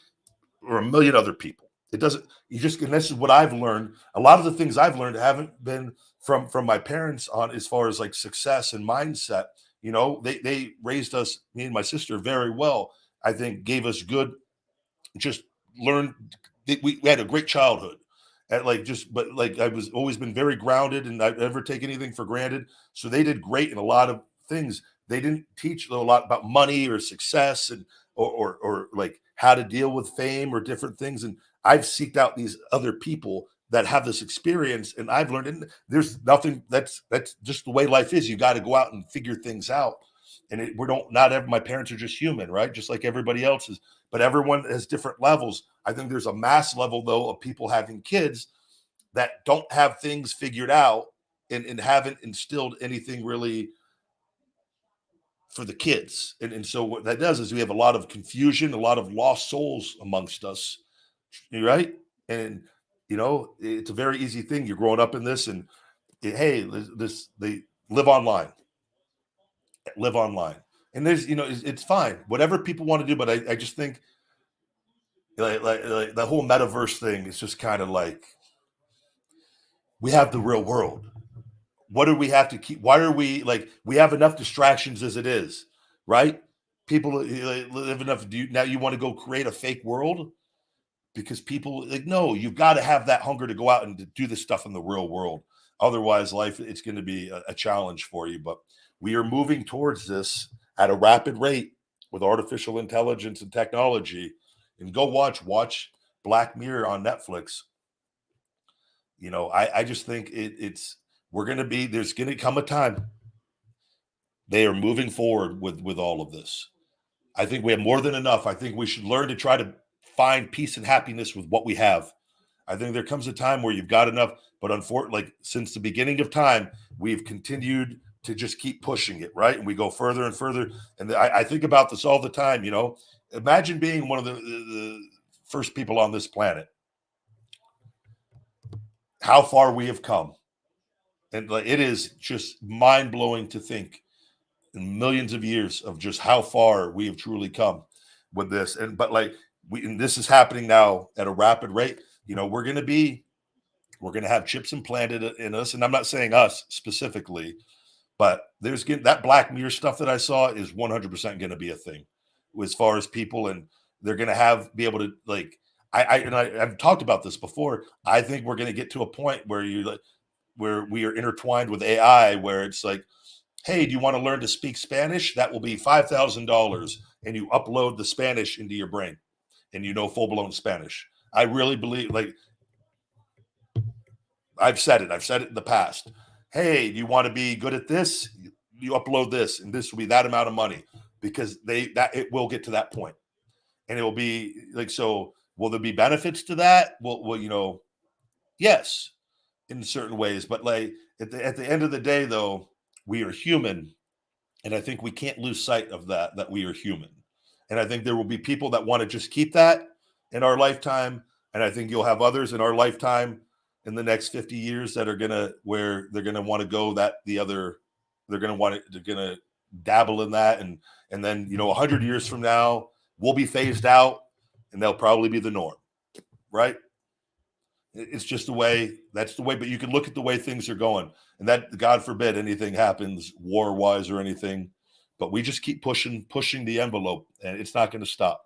or a million other people. It doesn't. You just, and this is what I've learned. A lot of the things I've learned haven't been from my parents on, as far as like success and mindset. You know, they raised us, me and my sister, very well. I think gave us good, just learned. We had a great childhood. But like I was always been very grounded, and I never take anything for granted. So they did great in a lot of things. They didn't teach a lot about money or success, and or like how to deal with fame or different things. And I've seeked out these other people that have this experience, and I've learned. And there's nothing. That's just the way life is. You got to go out and figure things out. And we don't. Not every, my parents are just human, right? Just like everybody else is. But everyone has different levels. I think there's a mass level though of people having kids that don't have things figured out, and haven't instilled anything really for the kids. And so what that does is we have a lot of confusion, a lot of lost souls amongst us, right? And it's a very easy thing. You're growing up in this, and hey, they live online, live online, and there's it's fine, whatever people want to do. But I just think like the whole metaverse thing is just kind of like, we have the real world. What do we have to keep? Why are we like, we have enough distractions as it is, right? People live enough. Now you want to go create a fake world? Because people like, no, you've got to have that hunger to go out and to do this stuff in the real world. Otherwise, life, it's going to be a challenge for you. But we are moving towards this at a rapid rate with artificial intelligence and technology. And go watch Black Mirror on Netflix. I just think it's we're going to be, there's going to come a time they are moving forward with all of this. I think we have more than enough. I think we should learn to try to find peace and happiness with what we have. I think there comes a time where you've got enough, but unfortunately, like since the beginning of time, we've continued to just keep pushing it, right? And we go further and further. And I think about this all the time. Imagine being one of the first people on this planet. How far we have come, and like it is just mind blowing to think in millions of years of just how far we have truly come with this. And this is happening now at a rapid rate. We're going to have chips implanted in us, and I'm not saying us specifically, but there's that Black Mirror stuff that I saw is 100% going to be a thing as far as people, and they're going to be able to like. I've talked about this before. I think we're going to get to a point where where we are intertwined with AI, where it's like, hey, do you want to learn to speak Spanish? That will be $5,000, and you upload the Spanish into your brain, and full blown Spanish. I really believe, like, I've said it in the past. Hey, do you want to be good at this? You upload this, and this will be that amount of money, because it will get to that point, and it will be like, so will there be benefits to that? Well, yes, in certain ways, but like at the end of the day, though, we are human, and I think we can't lose sight of that we are human. And I think there will be people that want to just keep that in our lifetime, and I think you'll have others in our lifetime in the next 50 years that are where they're gonna want to go the other. They're gonna dabble in that, and then 100 years from now we'll be phased out, and they'll probably be the norm, right? It's just the way. That's the way. But you can look at the way things are going, and that, God forbid, anything happens war wise or anything. But we just keep pushing the envelope, and it's not going to stop.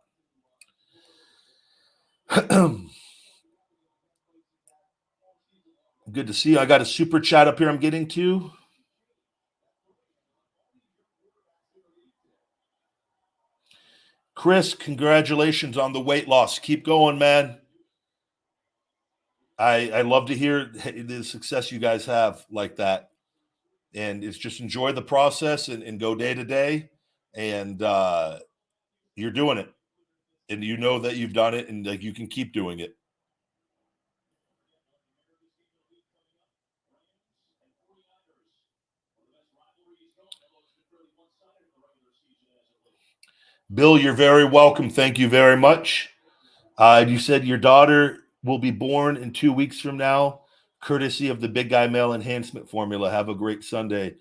Good to see you. I got a super chat up here I'm getting to. Chris, congratulations on the weight loss. Keep going, man. I love to hear the success you guys have like that. And it's just enjoy the process, and go day to day. And you're doing it. And you know that you've done it, and like you can keep doing it. Bill, you're very welcome. Thank you very much. You said your daughter will be born in 2 weeks from now, courtesy of the Big Guy Male Enhancement Formula. Have a great Sunday.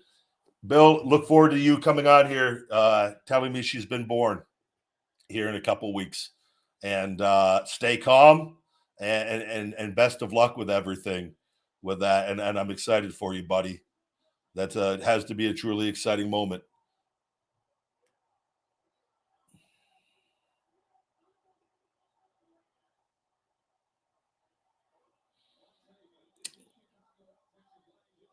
Bill, look forward to you coming on here, telling me she's been born here in a couple weeks. And stay calm, and best of luck with everything with that. And I'm excited for you, buddy. That has to be a truly exciting moment.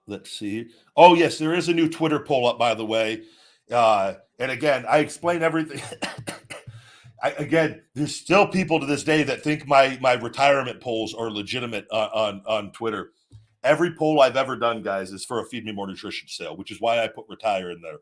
Let's see. Oh, yes, there is a new Twitter poll up, by the way. And again, I explain everything. Again, there's still people to this day that think my retirement polls are legitimate on Twitter. Every poll I've ever done, guys, is for a Feed Me More Nutrition sale, which is why I put retire in there.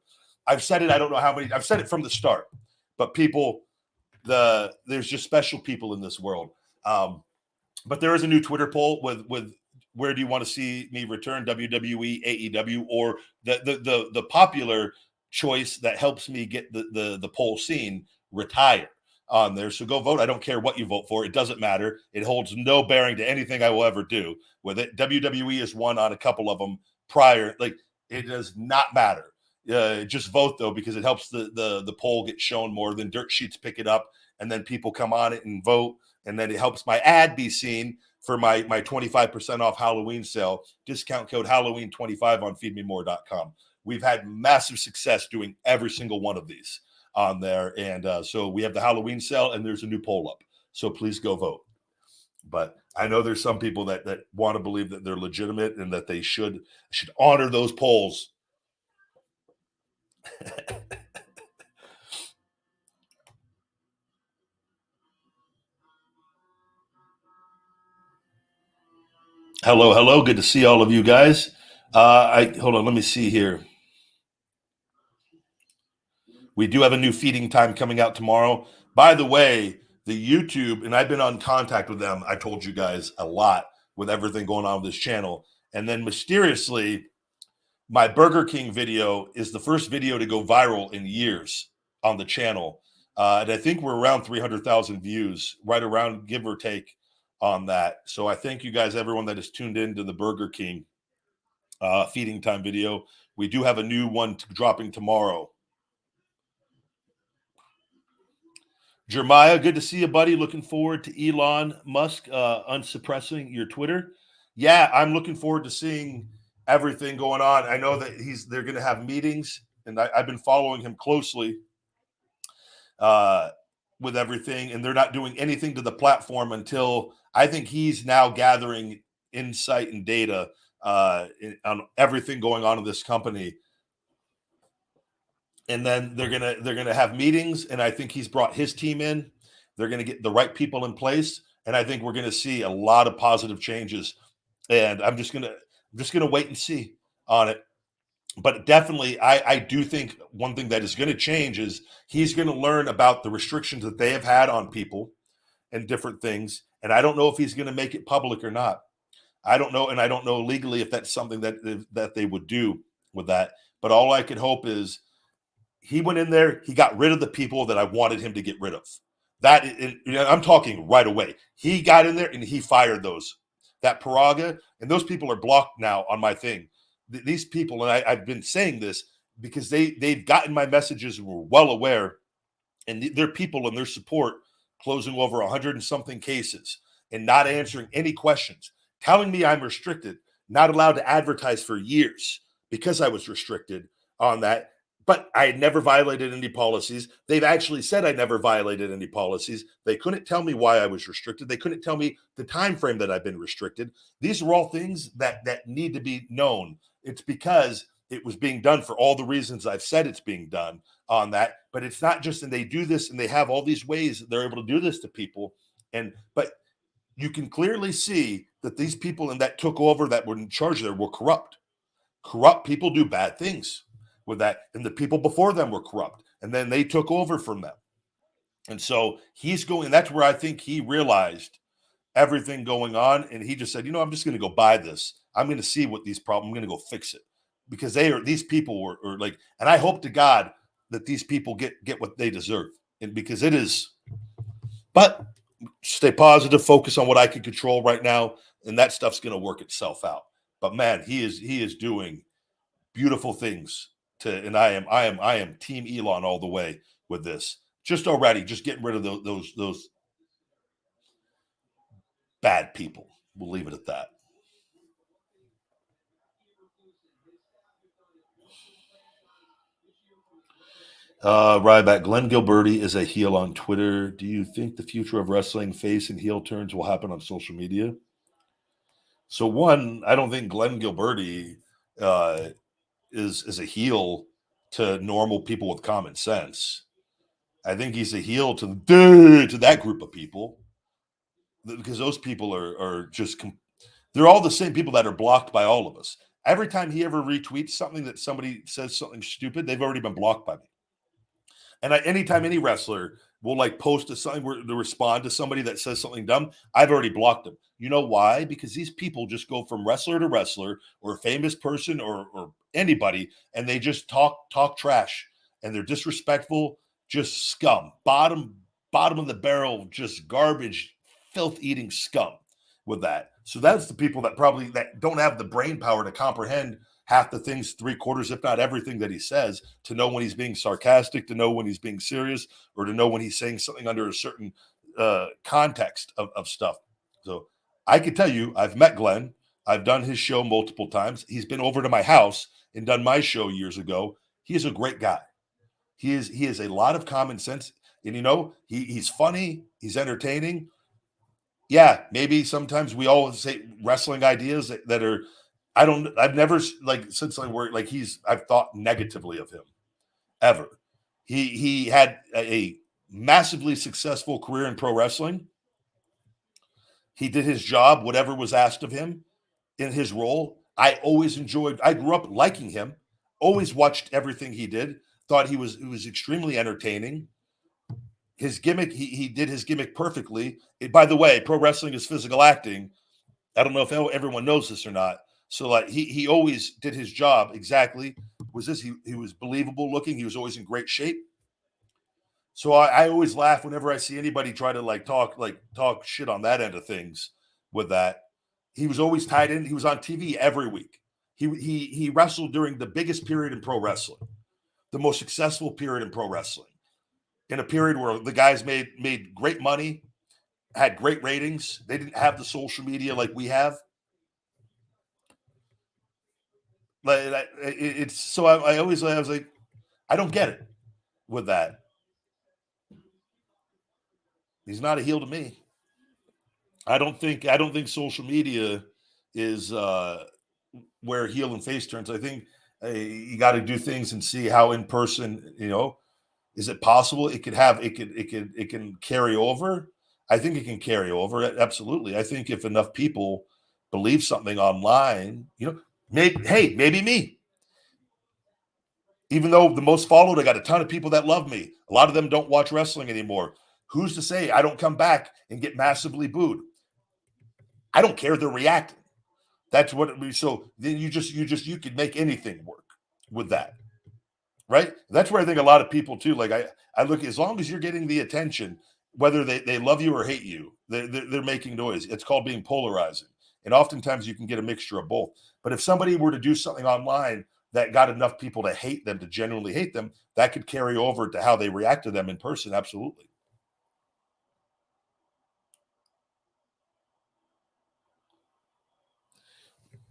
I've said it. I don't know how many. I've said it from the start, but there's just special people in this world. But there is a new Twitter poll with where do you want to see me return, WWE, AEW, or the popular choice that helps me get the poll seen, retire on there. So go vote. I don't care what you vote for. It doesn't matter. It holds no bearing to anything I will ever do with it. WWE has won on a couple of them prior. Like, it does not matter. Just vote though, because it helps the poll get shown more. Than dirt sheets pick it up, and then people come on it and vote, and then it helps my ad be seen for my 25% off Halloween sale. Discount code Halloween25 on feedmemore.com. We've had massive success doing every single one of these on there. And so we have the Halloween sale, and there's a new poll up. So please go vote. But I know there's some people that want to believe that they're legitimate and that they should honor those polls. Hello. Good to see all of you guys. Hold on. Let me see here. We do have a new feeding time coming out tomorrow. By the way, the YouTube, and I've been on contact with them. I told you guys a lot with everything going on with this channel. And then mysteriously, my Burger King video is the first video to go viral in years on the channel. And I think we're around 300,000 views, right around, give or take, on that. So I thank you guys, everyone that has tuned in to the Burger King feeding time video. We do have a new one dropping tomorrow. Jeremiah, good to see you, buddy. Looking forward to Elon Musk unsuppressing your Twitter. Yeah, I'm looking forward to seeing everything going on. I know that they're going to have meetings, and I've been following him closely with everything, and they're not doing anything to the platform until I think he's now gathering insight and data on everything going on in this company. And then they're gonna have meetings, and I think he's brought his team in. They're gonna get the right people in place, and I think we're gonna see a lot of positive changes. And I'm just gonna wait and see on it. But definitely, I do think one thing that is going to change is he's going to learn about the restrictions that they have had on people and different things. And I don't know if he's going to make it public or not. I don't know, and I don't know legally if that's something that they would do with that. But all I could hope is he went in there, he got rid of the people that I wanted him to get rid of. I'm talking right away. He got in there and he fired those. That Paraga, and those people are blocked now on my thing. These people, and I've been saying this because they've gotten my messages and were well aware, and their people and their support closing over 100 and something cases and not answering any questions, telling me I'm restricted, not allowed to advertise for years because I was restricted on that. But I had never violated any policies. They've actually said I never violated any policies. They couldn't tell me why I was restricted. They couldn't tell me the time frame that I've been restricted. These are all things that need to be known. It's because it was being done for all the reasons I've said it's being done on that. But it's not just, and they do this, and they have all these ways that they're able to do this to people. But you can clearly see that these people that took over, that were in charge there, were corrupt. Corrupt people do bad things with that, and the people before them were corrupt, and then they took over from them. And so he's going, and that's where I think he realized everything going on, and he just said, I'm just going to go buy this. I'm going to see what these problems, I'm going to go fix it, because these people were like, and I hope to God that these people get what they deserve, and because it is. But stay positive, focus on what I can control right now, and that stuff's going to work itself out. But man, he is doing beautiful things. And I am Team Elon all the way with this. Just getting rid of those bad people. We'll leave it at that. Ryback, Glenn Gilberti is a heel on Twitter. Do you think the future of wrestling face and heel turns will happen on social media? So one, I don't think Glenn Gilberti uh, is a heel to normal people with common sense. I think he's a heel to that group of people, because those people are just they're all the same people that are blocked by all of us. Every time he ever retweets something that somebody says something stupid, they've already been blocked by me. And anytime any wrestler will like post something to respond to somebody that says something dumb, I've already blocked them. You know why? Because these people just go from wrestler to wrestler or a famous person or anybody, and they just talk trash, and they're disrespectful, just scum, bottom of the barrel, just garbage, filth eating scum with that. So that's the people that probably that don't have the brain power to comprehend half the things, three-quarters, if not everything that he says, to know when he's being sarcastic, to know when he's being serious, or to know when he's saying something under a certain context of stuff. So I can tell you, I've met Glenn. I've done his show multiple times. He's been over to my house and done my show years ago. He is a great guy. He is a lot of common sense. And, he's funny. He's entertaining. Yeah, maybe sometimes we all say wrestling ideas that are, I've never like since I worked like I've thought negatively of him ever. He had a massively successful career in pro wrestling. He did his job, whatever was asked of him in his role. I grew up liking him, always watched everything he did, thought he was extremely entertaining. His gimmick, he did his gimmick perfectly. By the way, pro wrestling is physical acting. I don't know if everyone knows this or not. So like he always did his job exactly. He was believable looking. He was always in great shape. So I always laugh whenever I see anybody try to talk shit on that end of things with that. He was always tied in. He was on TV every week. He wrestled during the biggest period in pro wrestling, the most successful period in pro wrestling, in a period where the guys made great money, had great ratings. They didn't have the social media like we have. Like it's so I was like, I don't get it with that. He's not a heel to me. I don't think social media is where heel and face turns. I think you got to do things and see how in person. Is it possible? It can carry over. I think it can carry over. Absolutely. I think if enough people believe something online, maybe me. Even though the most followed, I got a ton of people that love me. A lot of them don't watch wrestling anymore. Who's to say I don't come back and get massively booed? I don't care. They're reacting. That's what it means. So then you could make anything work with that, right? That's where I think a lot of people too. Like I look, as long as you're getting the attention, whether they love you or hate you, they're making noise. It's called being polarizing, and oftentimes you can get a mixture of both. But if somebody were to do something online that got enough people to hate them, to genuinely hate them, that could carry over to how they react to them in person. Absolutely.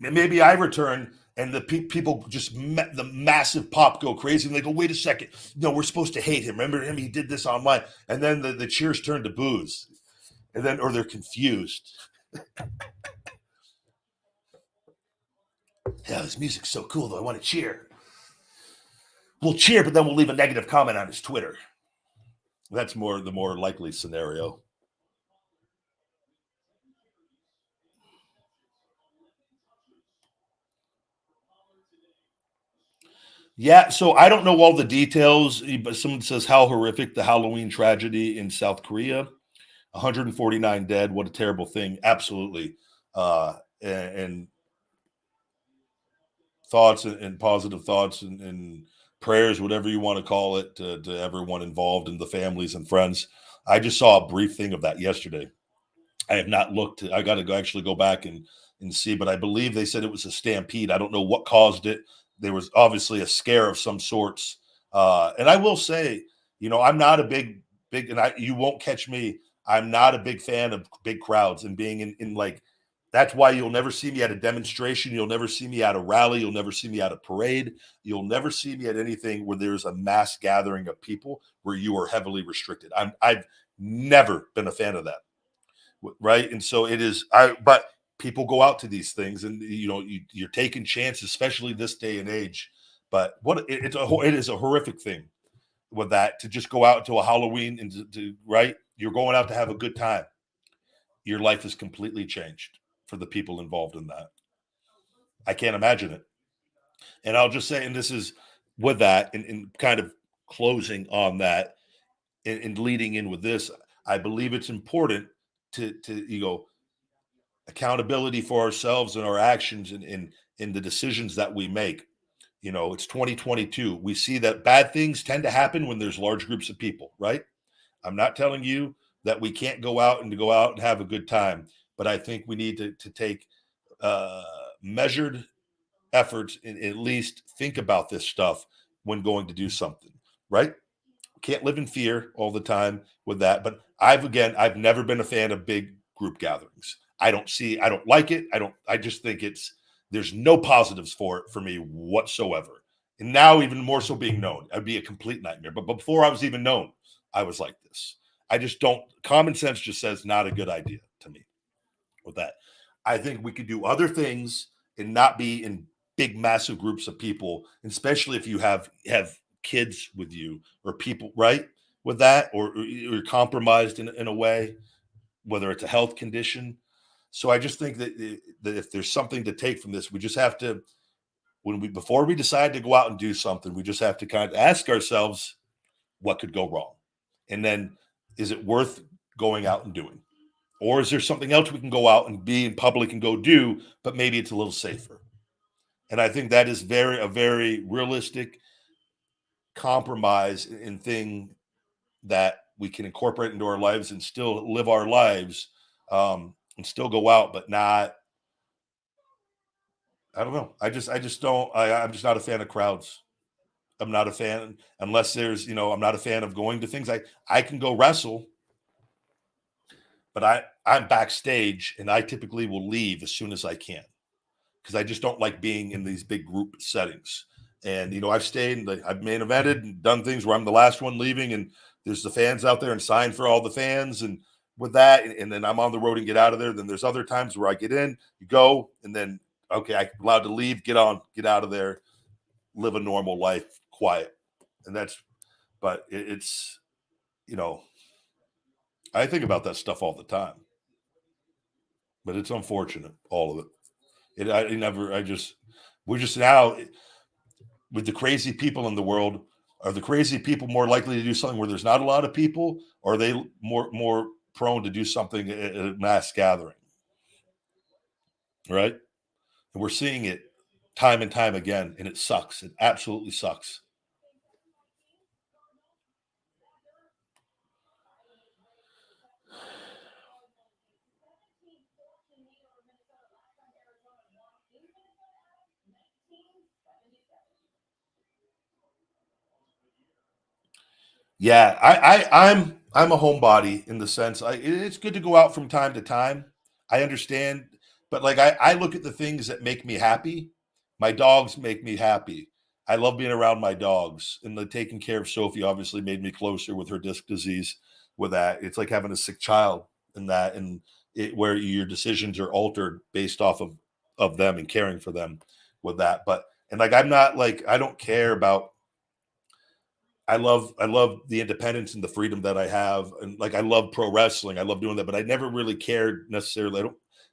Maybe I return and the people just met the massive pop go crazy and they go, wait a second, no, we're supposed to hate him. Remember him? He did this online. And then the cheers turn to boos, and then or they're confused. Yeah, his music's so cool though. I want to cheer. We'll cheer, but then we'll leave a negative comment on his Twitter. That's the more likely scenario. Yeah, so I don't know all the details, but someone says how horrific the Halloween tragedy in South Korea. 149 dead. What a terrible thing. Absolutely. And thoughts and positive thoughts and prayers, whatever you want to call it, to everyone involved and the families and friends. I just saw a brief thing of that yesterday. I have not looked. I got to actually go back and see, but I believe they said it was a stampede. I don't know what caused it. There was obviously a scare of some sorts. And I will say, I'm not a big, and you won't catch me. I'm not a big fan of big crowds and being in like, that's why you'll never see me at a demonstration. You'll never see me at a rally. You'll never see me at a parade. You'll never see me at anything where there's a mass gathering of people where you are heavily restricted. I've never been a fan of that. Right. And so it is. But people go out to these things, and you're taking chances, especially this day and age. But it is a horrific thing with that, to just go out to a Halloween and right, you're going out to have a good time. Your life is completely changed for the people involved in that. I can't imagine it. And I'll just say, and this is with that, and kind of closing on that, and leading in with this, I believe it's important to accountability for ourselves and our actions, and in the decisions that we make. It's 2022. We see that bad things tend to happen when there's large groups of people, right? I'm not telling you that we can't go out and have a good time, but I think we need to take measured efforts, and at least think about this stuff when going to do something, right? Can't live in fear all the time with that. But I've never been a fan of big group gatherings. I don't like it. I just think there's no positives for it for me whatsoever. And now, even more so being known, it'd be a complete nightmare. But before I was even known, I was like this. I just don't, common sense just says not a good idea to me with that. I think we could do other things and not be in big, massive groups of people, especially if you have kids with you, or people, right, with that, or you're compromised in a way, whether it's a health condition. So I just think that if there's something to take from this, we just have to, before we decide to go out and do something, we just have to kind of ask ourselves what could go wrong. And then, is it worth going out and doing? Or is there something else we can go out and be in public and go do, but maybe it's a little safer? And I think that is a very realistic compromise in thing that we can incorporate into our lives and still live our lives, and still go out, but not. I don't know. I just don't. I'm just not a fan of crowds. I'm not a fan unless there's. I'm not a fan of going to things. I can go wrestle, but I'm backstage, and I typically will leave as soon as I can, because I just don't like being in these big group settings. And I've stayed, and I've main evented and done things where I'm the last one leaving, and there's the fans out there and sign for all the fans, and with that, and then I'm on the road and get out of there. Then there's other times where I get in, you go, and then okay, I'm allowed to leave, get out of there, live a normal life, quiet, and that's. But it's I think about that stuff all the time, but it's unfortunate, all of it. We're just now, with the crazy people in the world. Are the crazy people more likely to do something where there's not a lot of people, or are they more prone to do something at a mass gathering? Right? And we're seeing it time and time again, and it sucks. It absolutely sucks. Yeah, I'm a homebody in the sense, it's good to go out from time to time. I understand, but like I look at the things that make me happy. My dogs make me happy. I love being around my dogs, and the taking care of Sophie obviously made me closer with her disc disease. With that, it's like having a sick child in that, and where your decisions are altered based off of them and caring for them with that. But and like I'm not like I don't care about. I love the independence and the freedom that I have, and like I love pro wrestling. I love doing that, but I never really cared necessarily.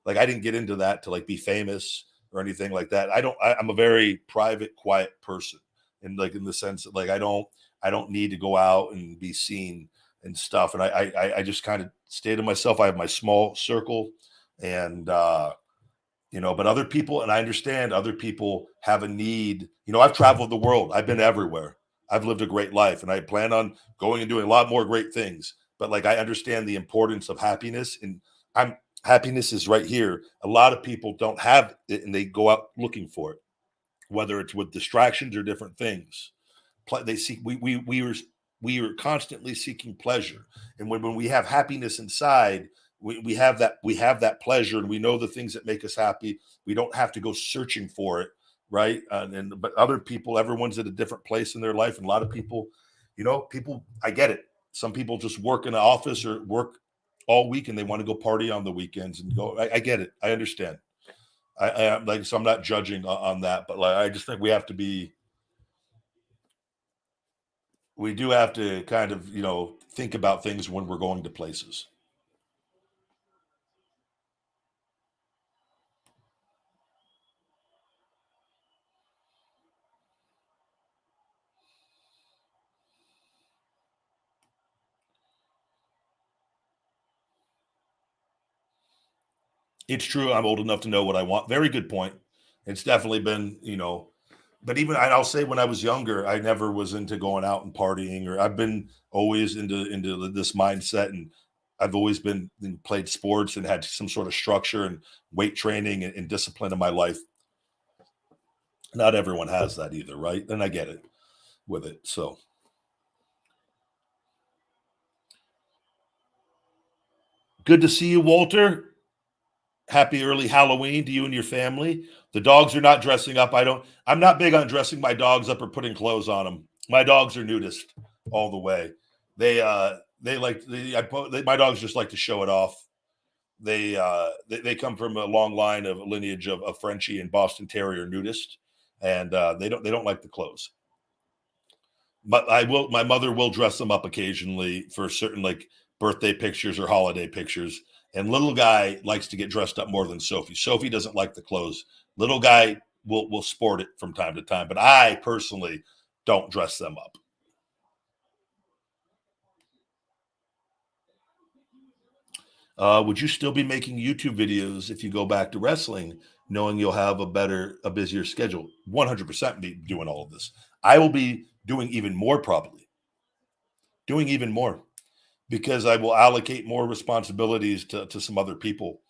I didn't get into that to like be famous or anything like that. I'm a very private, quiet person, and like in the sense that like I don't need to go out and be seen and stuff. And I just kind of stay to myself. I have my small circle, and but other people, and I understand other people have a need. I've traveled the world. I've been everywhere. I've lived a great life, and I plan on going and doing a lot more great things. But like I understand the importance of happiness, and I'm happiness is right here. A lot of people don't have it, and they go out looking for it, whether it's with distractions or different things. They seek. We are constantly seeking pleasure, and when we have happiness inside, we have that pleasure, and we know the things that make us happy. We don't have to go searching for it, right? But other people, everyone's at a different place in their life, and a lot of people, people. I get it. Some people just work in an office or work all week and they want to go party on the weekends and go. I get it. I understand. I like, so I'm not judging on that, but like, I just think we do have to kind of, think about things when we're going to places. It's true. I'm old enough to know what I want. Very good point. It's definitely been, but even I'll say when I was younger, I never was into going out and partying, or I've been always into this mindset, and I've always been played sports and had some sort of structure and weight training and discipline in my life. Not everyone has that either, right? And I get it with it. So good to see you, Walter. Happy early Halloween to you and your family. The dogs are not dressing up. I'm not big on dressing my dogs up or putting clothes on them. My dogs are nudist all the way. My dogs just like to show it off. They come from a long line of lineage of Frenchie and Boston Terrier nudist, and they don't like the clothes. But my mother will dress them up occasionally for certain, like, birthday pictures or holiday pictures. And little guy likes to get dressed up more than Sophie. Sophie doesn't like the clothes. Little guy will sport it from time to time, but I personally don't dress them up. Would you still be making YouTube videos if you go back to wrestling, knowing you'll have a busier schedule? 100% be doing all of this. I will be doing even more, probably doing even more, because I will allocate more responsibilities to some other people.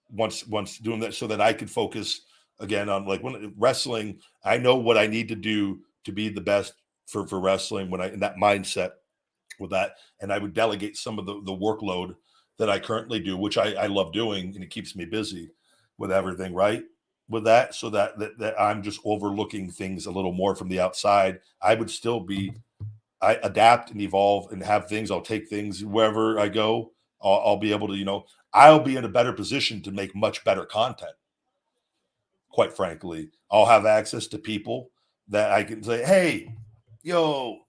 Once doing that, so that I could focus again on, like, when wrestling, I know what I need to do to be the best for wrestling, when I in that mindset with that, and I would delegate some of the workload that I currently do, which I love doing, and it keeps me busy with everything, right? With that, so that I'm just overlooking things a little more from the outside. I adapt and evolve and have things. I'll take things wherever I go. I'll be able to, I'll be in a better position to make much better content. Quite frankly, I'll have access to people that I can say, hey, yo,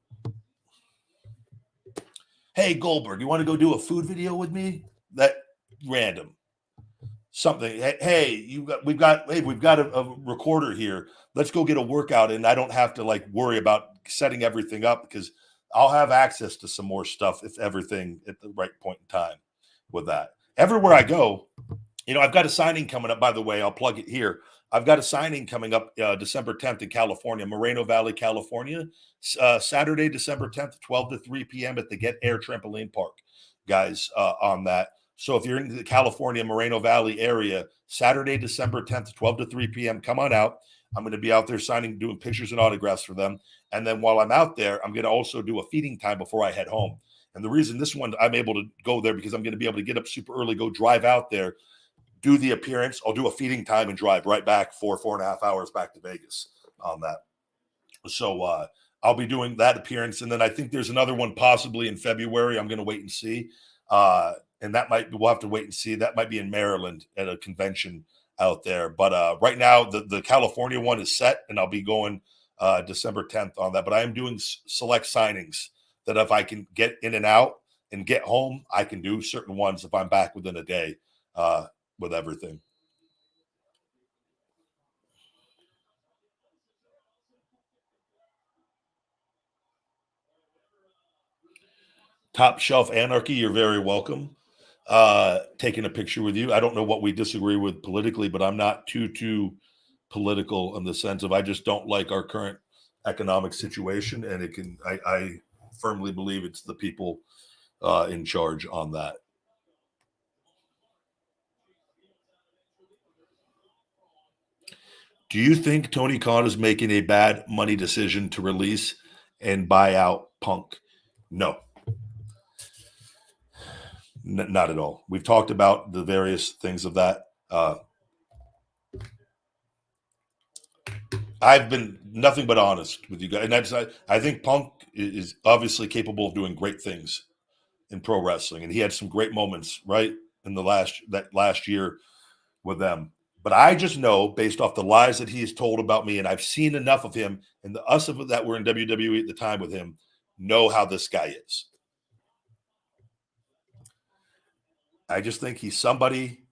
hey, Goldberg, you want to go do a food video with me? That random something. Hey, we've got a recorder here. Let's go get a workout, and I don't have to, like, worry about setting everything up, because I'll have access to some more stuff if everything at the right point in time with that. Everywhere I go, I've got a signing coming up, by the way. I'll plug it here. I've got a signing coming up December 10th in California, Moreno Valley, California. Saturday, December 10th, 12 to 3 p.m. at the Get Air Trampoline Park, guys, on that. So if you're in the California, Moreno Valley area, Saturday, December 10th, 12 to 3 p.m., come on out. I'm going to be out there signing, doing pictures and autographs for them. And then while I'm out there, I'm going to also do a feeding time before I head home. And the reason this one I'm able to go there, because I'm going to be able to get up super early, go drive out there, do the appearance. I'll do a feeding time and drive right back 4.5 hours back to Vegas on that. So I'll be doing that appearance. And then I think there's another one possibly in February. I'm going to wait and see. And we'll have to wait and see. That might be in Maryland at a convention out there. But right now, the California one is set, and I'll be going December 10th on that. But I am doing select signings that if I can get in and out and get home, I can do certain ones if I'm back within a day with everything. Top Shelf Anarchy, you're very welcome. Taking a picture with you. I don't know what we disagree with politically, but I'm not too political in the sense of, I just don't like our current economic situation, and I firmly believe it's the people in charge on that. Do you think Tony Khan is making a bad money decision to release and buy out Punk? No, not at all. We've talked about the various things of that. I've been nothing but honest with you guys, and I think Punk is obviously capable of doing great things in pro wrestling, and he had some great moments, right, in that last year with them. But I just know, based off the lies that he's told about me, and I've seen enough of him, and the us of that were in WWE at the time with him, know how this guy is. I just think he's somebody,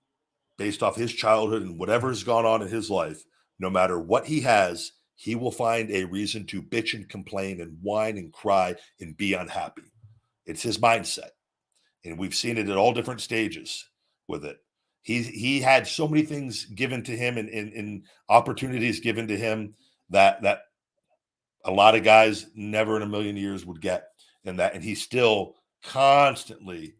based off his childhood and whatever has gone on in his life, no matter what he has, he will find a reason to bitch and complain and whine and cry and be unhappy. It's his mindset. And we've seen it at all different stages with it. He had so many things given to him and opportunities given to him that a lot of guys never in a million years would get. And he still constantly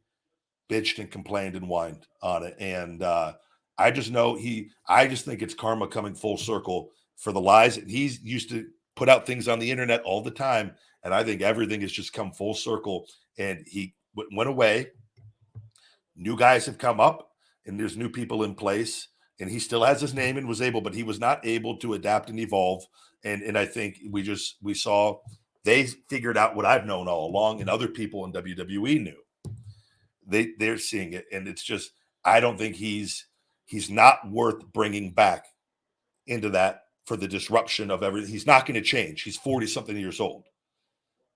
bitched and complained and whined on it. And I just know I just think it's karma coming full circle for the lies. He's used to put out things on the internet all the time. And I think everything has just come full circle. And he went away. New guys have come up, and there's new people in place. And he still has his name and was able, but he was not able to adapt and evolve. And I think we saw they figured out what I've known all along, and other people in WWE knew. They're seeing it, and it's just I don't think he's not worth bringing back into that for the disruption of everything. He's not going to change. He's 40-something years old.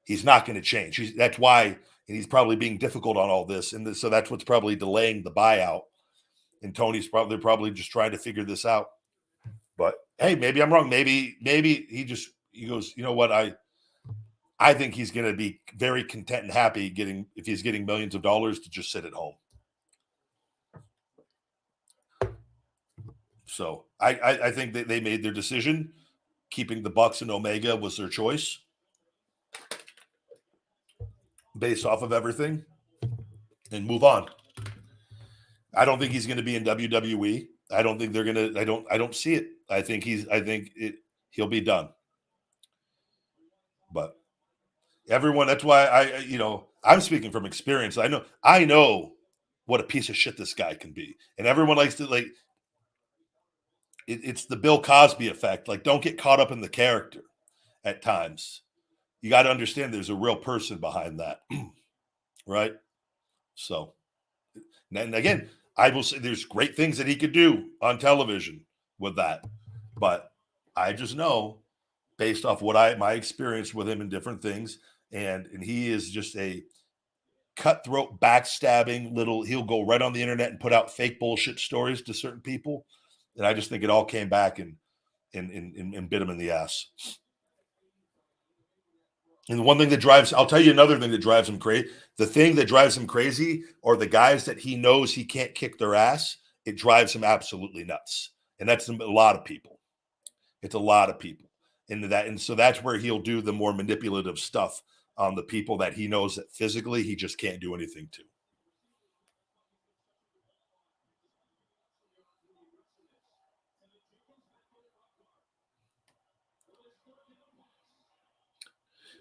He's not going to change. That's why, and he's probably being difficult on all this, and so that's what's probably delaying the buyout. And Tony's probably just trying to figure this out. But hey, maybe I'm wrong. Maybe he goes, you know what? I think he's going to be very content and happy if he's getting millions of dollars to just sit at home. So I think that they made their decision. Keeping the Bucks and Omega was their choice based off of everything, and move on. I don't think he's going to be in WWE. I don't think they're going to. I don't see it. I think he'll be done. But everyone, that's why I'm speaking from experience. I know what a piece of shit this guy can be, and everyone likes to it's the Bill Cosby effect. Like, don't get caught up in the character at times. You got to understand there's a real person behind that, right? So, and again, I will say there's great things that he could do on television with that, but I just know, based off my experience with him in different things, and he is just a cutthroat, backstabbing he'll go right on the internet and put out fake bullshit stories to certain people. And I just think it all came back and bit him in the ass. And the one thing I'll tell you another thing that drives him crazy. The thing that drives him crazy are the guys that he knows he can't kick their ass. It drives him absolutely nuts. And that's a lot of people. It's a lot of people. And so that's where he'll do the more manipulative stuff on the people that he knows that physically he just can't do anything to.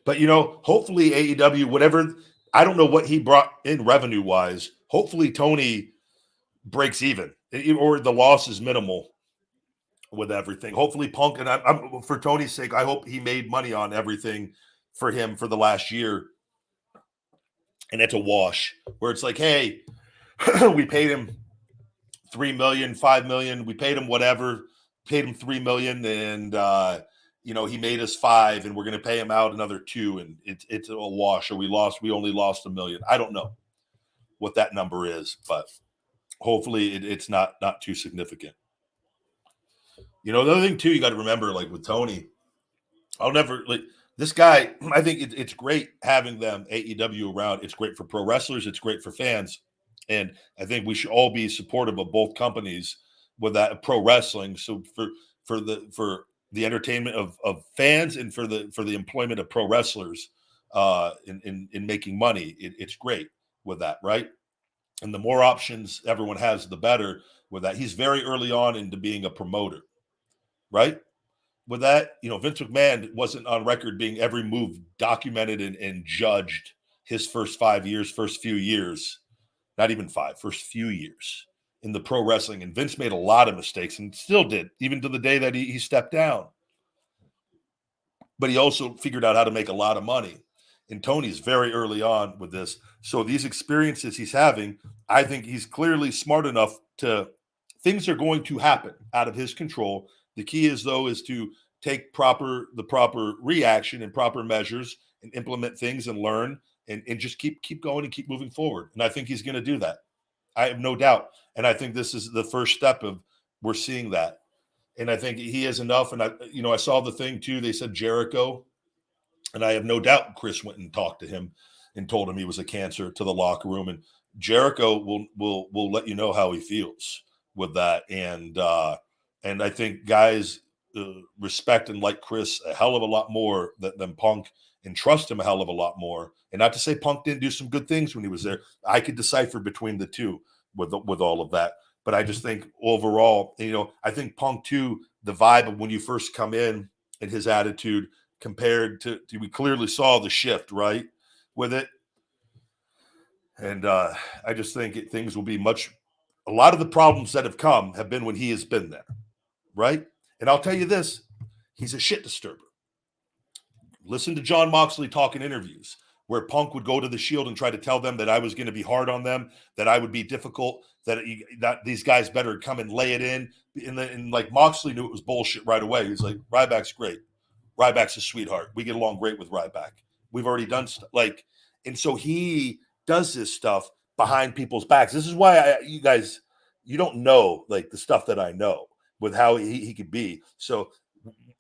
But, hopefully AEW, whatever, I don't know what he brought in revenue-wise. Hopefully Tony breaks even, or the loss is minimal with everything. Hopefully Punk, and I'm for Tony's sake, I hope he made money on everything for him for the last year. And it's a wash, where it's like, hey, we paid him $3 million, $5 million. We paid him whatever, paid him $3 million, and he made us $5 million, and we're going to pay him out another $2 million, and it's a wash. Or we only lost $1 million. I don't know what that number is, but hopefully it's not too significant. The other thing too, you got to remember, like with Tony, this guy. I think it's great having them AEW around. It's great for pro wrestlers. It's great for fans, and I think we should all be supportive of both companies with that pro wrestling. So for the entertainment of fans, and for the employment of pro wrestlers in making money, it's great with that, right? And the more options everyone has, the better with that. He's very early on into being a promoter, right? With that, Vince McMahon wasn't on record being every move documented and judged his first few years, not even first few years in the pro wrestling. And Vince made a lot of mistakes, and still did, even to the day that he stepped down. But he also figured out how to make a lot of money. and Tony's very early on with this. So these experiences he's having, I think he's clearly smart enough to. Things are going to happen out of his control. The key is though is to take the proper reaction and proper measures and implement things and learn and just keep going and keep moving forward. And I think he's going to do that. I have no doubt. And I think this is the first step of we're seeing that. And I think he has enough. And I saw the thing too. They said Jericho, and I have no doubt Chris went and talked to him and told him he was a cancer to the locker room. And Jericho will let you know how he feels with that. And I think guys respect and like Chris a hell of a lot more than Punk, and trust him a hell of a lot more. And not to say Punk didn't do some good things when he was there. I could decipher between the two with all of that. But I just think overall, I think Punk too, the vibe of when you first come in and his attitude compared to we clearly saw the shift, right, with it. And I just think things will be a lot of the problems that have come have been when he has been there, right? And I'll tell you this, he's a shit disturber. Listen to John Moxley talk in interviews where Punk would go to the Shield and try to tell them that I was going to be hard on them, that I would be difficult, that these guys better come and lay it in. And like Moxley knew it was bullshit right away. He's like, Ryback's great. Ryback's a sweetheart. We get along great with Ryback. We've already done stuff and so he does this stuff behind people's backs. This is why you guys, you don't know like the stuff that I know with how he could be. So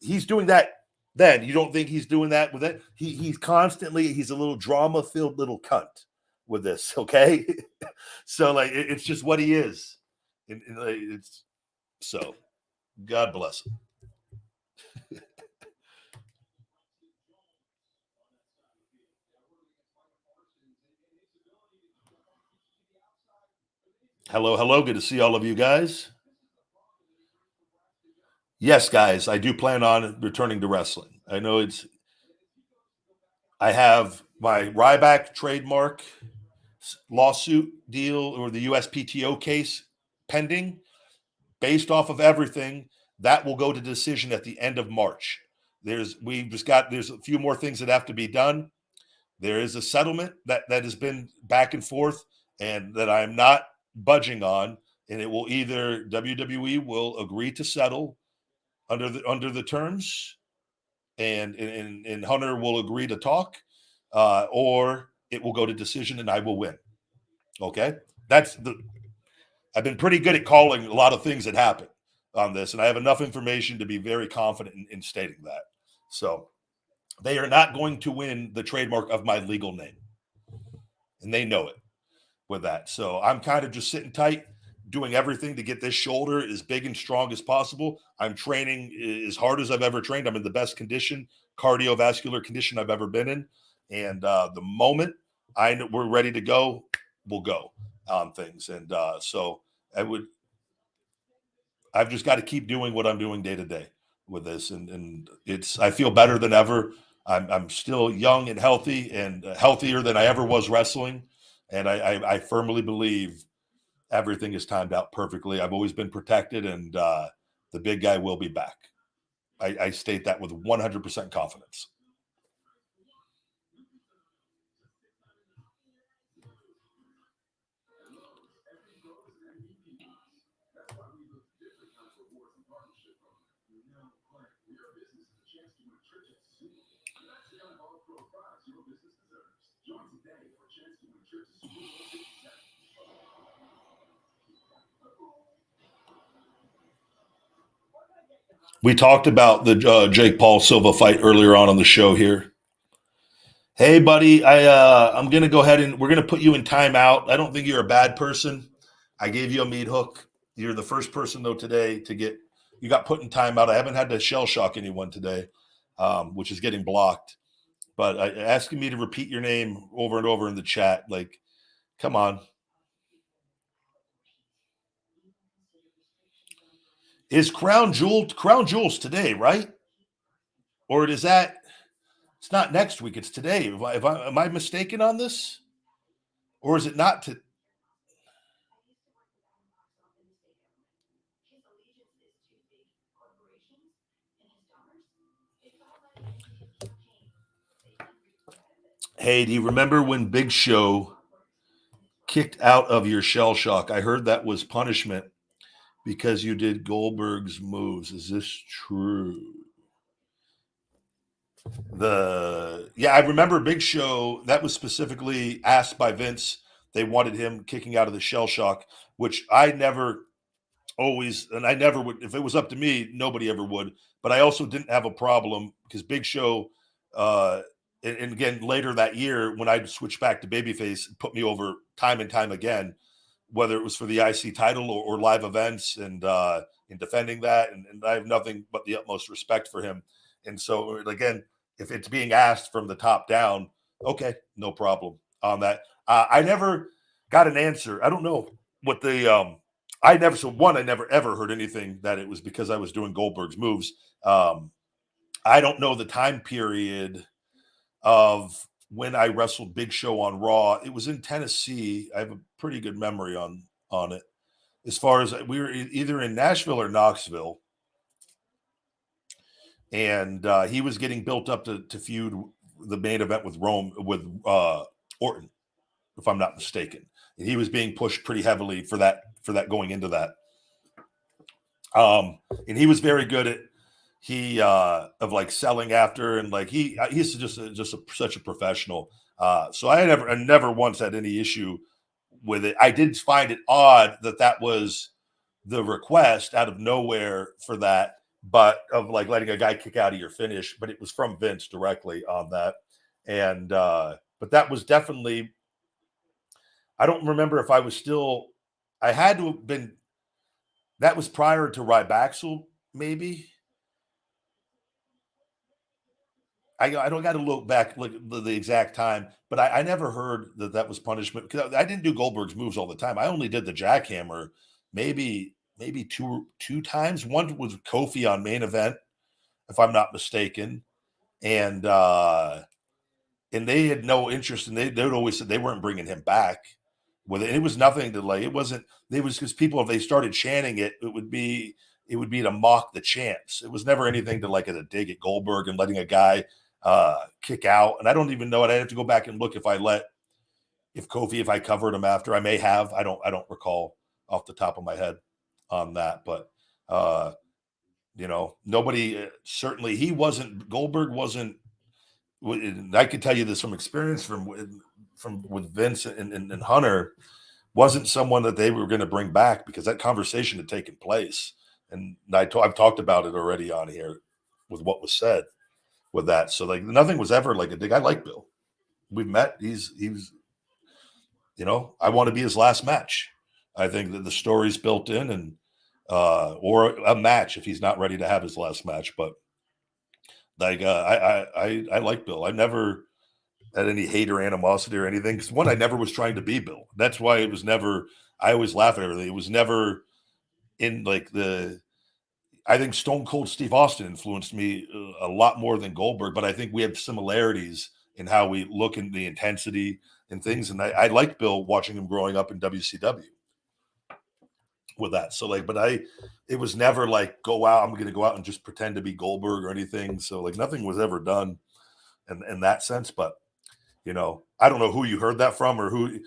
he's doing that. Then you don't think he's doing that with it? He's a little drama filled little cunt with this. Okay, so like it's just what he is. It's so God bless him. Hello. Good to see all of you guys. Yes, guys, I do plan on returning to wrestling. I have my Ryback trademark lawsuit deal or the USPTO case pending. Based off of everything, that will go to decision at the end of March. There's a few more things that have to be done. There is a settlement that has been back and forth and that I am not budging on. And it will either WWE will agree to settle under the terms, and Hunter will agree to talk, or it will go to decision and I will win. Okay, I've been pretty good at calling a lot of things that happen on this, and I have enough information to be very confident in stating that. So they are not going to win the trademark of my legal name, and they know it with that. So I'm kind of just sitting tight, doing everything to get this shoulder as big and strong as possible. I'm training as hard as I've ever trained. I'm in the best condition, cardiovascular condition I've ever been in. And the moment we're ready to go, we'll go on things. And so I've just got to keep doing what I'm doing day to day with this. And I feel better than ever. I'm still young and healthy and healthier than I ever was wrestling. And I firmly believe everything is timed out perfectly. I've always been protected, and the big guy will be back. I state that with 100% confidence. We talked about the Jake Paul Silva fight earlier on the show here. Hey, buddy, I'm gonna go ahead and we're gonna put you in timeout. I don't think you're a bad person. I gave you a meat hook. You're the first person though today to get you got put in timeout. I haven't had to shell shock anyone today, which is getting blocked. But asking me to repeat your name over and over in the chat, like, come on. Is Crown Jewels today, right? Or is that it's not next week, it's today. Am I mistaken on this? Or is it not to Hey, do you remember when Big Show kicked out of your shell shock? I heard that was punishment because you did Goldberg's moves. Is this true? I remember Big Show. That was specifically asked by Vince. They wanted him kicking out of the shell shock, which I never always, and I never would. If it was up to me, nobody ever would. But I also didn't have a problem because Big Show, uh, and again later that year when I switched back to babyface, put me over time and time again, whether it was for the IC title or live events, and in defending that, and I have nothing but the utmost respect for him. And so again, if it's being asked from the top down, okay, no problem on that. I never got an answer. I don't know what the I never ever heard anything that it was because I was doing Goldberg's moves. I don't know the time period of when I wrestled Big Show on Raw. It was in Tennessee. I have a pretty good memory on it. As far as we were either in Nashville or Knoxville, and he was getting built up to feud the main event with Orton, if I'm not mistaken. And he was being pushed pretty heavily for that going into that. And he was very good at of like selling after, and like he's such a professional. So I never once had any issue with it. I did find it odd that was the request out of nowhere for that, but of like letting a guy kick out of your finish, but it was from Vince directly on that. And but that was definitely, I don't remember if I was still, I had to have been, that was prior to Ryback, maybe. I don't got to look back, look at the exact time, but I never heard that was punishment because I didn't do Goldberg's moves all the time. I only did the jackhammer maybe two times. One was Kofi on main event, if I'm not mistaken, and they had no interest, and they would always said they weren't bringing him back with it. And it was nothing to like. It wasn't. It was because people, if they started chanting it, it would be to mock the chants. It was never anything to like as a dig at Goldberg and letting a guy kick out. And I don't even know it. I'd have to go back and look if if I covered him after. I may have. I don't recall off the top of my head on that. But nobody certainly Goldberg wasn't. I can tell you this from experience from with Vince and Hunter, wasn't someone that they were going to bring back because that conversation had taken place. And I've talked about it already on here with what was said with that. So like nothing was ever like a dig. I like Bill. We've met. He was, I want to be his last match. I think that the story's built in, and or a match if he's not ready to have his last match. But like I like Bill. I never had any hate or animosity or anything. Because one, I never was trying to be Bill. That's why it was never. I always laugh at everything. It was never in like I think Stone Cold Steve Austin influenced me a lot more than Goldberg, but I think we have similarities in how we look in the intensity and things. And I liked Bill watching him growing up in WCW with that. So like, it was never like I'm going to go out and just pretend to be Goldberg or anything. So like nothing was ever done in that sense, but I don't know who you heard that from or who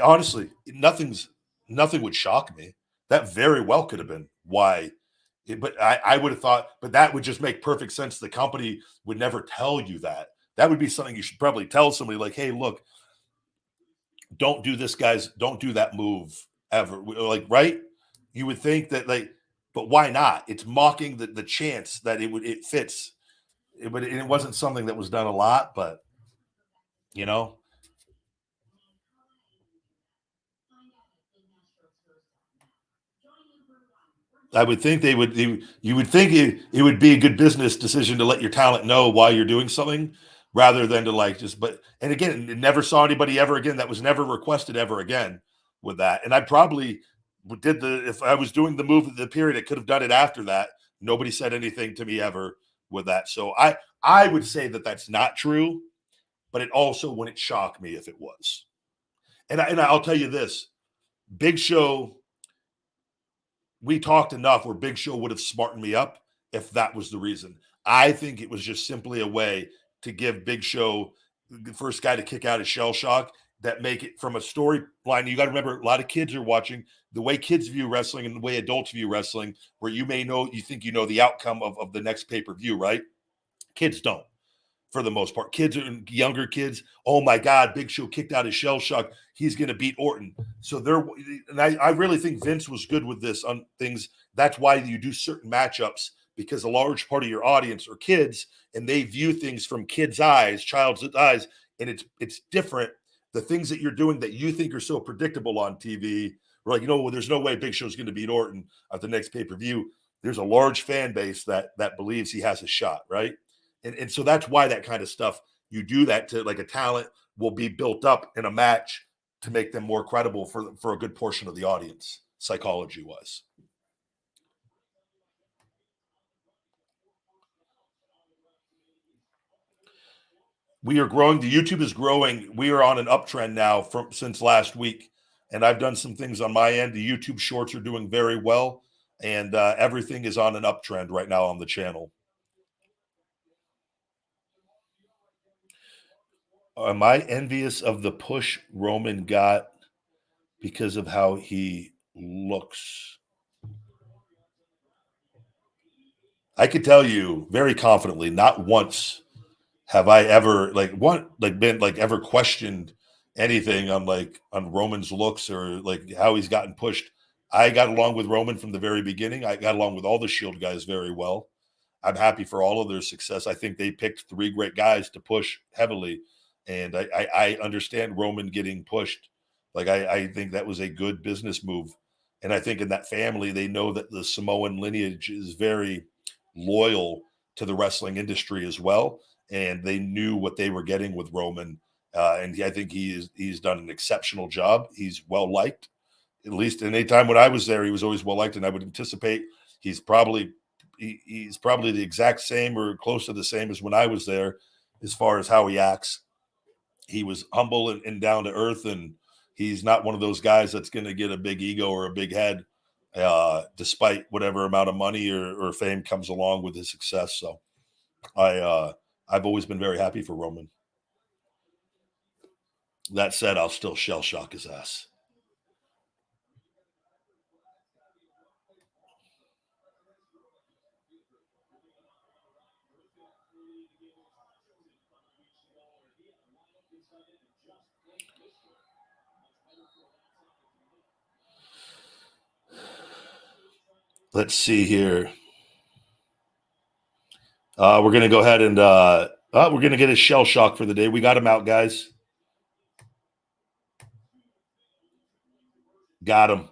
honestly, nothing would shock me. That very well could have been why. But I would have thought, but that would just make perfect sense. The company would never tell you that. That would be something you should probably tell somebody like, hey, look, don't do this, guys. Don't do that move ever. Like, right? You would think that but why not? It's mocking the chance that it fits. But it wasn't something that was done a lot, but you know, I would think you would think it would be a good business decision to let your talent know why you're doing something rather than to like and again, never saw anybody ever again. That was never requested ever again with that. And I probably if I was doing the move of the period, I could have done it after that. Nobody said anything to me ever with that. So I would say that that's not true, but it also wouldn't shock me if it was. And I'll tell you this, Big Show, we talked enough where Big Show would have smartened me up if that was the reason. I think it was just simply a way to give Big Show the first guy to kick out of shell shock, that make it from a storyline. You got to remember, a lot of kids are watching. The way kids view wrestling and the way adults view wrestling, where you think you know the outcome of the next pay-per-view, right? Kids don't, for the most part. Kids are younger kids. Oh my God, Big Show kicked out his shell shock. He's going to beat Orton. So I really think Vince was good with this on things. That's why you do certain matchups, because a large part of your audience are kids, and they view things from kids' eyes, child's eyes, and it's different. The things that you're doing that you think are so predictable on TV, we're like, well, there's no way Big Show's going to beat Orton at the next pay-per-view. There's a large fan base that believes he has a shot, right? And so that's why that kind of stuff, you do that to, like, a talent will be built up in a match to make them more credible for a good portion of the audience, psychology-wise. We are growing. The YouTube is growing. We are on an uptrend now since last week. And I've done some things on my end. The YouTube shorts are doing very well. And everything is on an uptrend right now on the channel. Am I envious of the push Roman got because of how he looks? I could tell you very confidently, not once have I ever ever questioned anything on Roman's looks or like how he's gotten pushed. I got along with Roman from the very beginning. I got along with all the Shield guys very well. I'm happy for all of their success. I think they picked 3 great guys to push heavily, and I understand Roman getting pushed. Like, I think that was a good business move, and I think in that family they know that the Samoan lineage is very loyal to the wrestling industry as well, and they knew what they were getting with Roman. And I think he's done an exceptional job. He's well liked, at least in any time when I was there. He was always well liked, and I would anticipate he's probably the exact same or close to the same as when I was there, as far as how he acts. He was humble and down to earth, and he's not one of those guys that's going to get a big ego or a big head, despite whatever amount of money or fame comes along with his success. So I've always been very happy for Roman. That said, I'll still shell shock his ass. Let's see here. We're going to go ahead and we're going to get a shell shock for the day. We got him out, guys. Got him.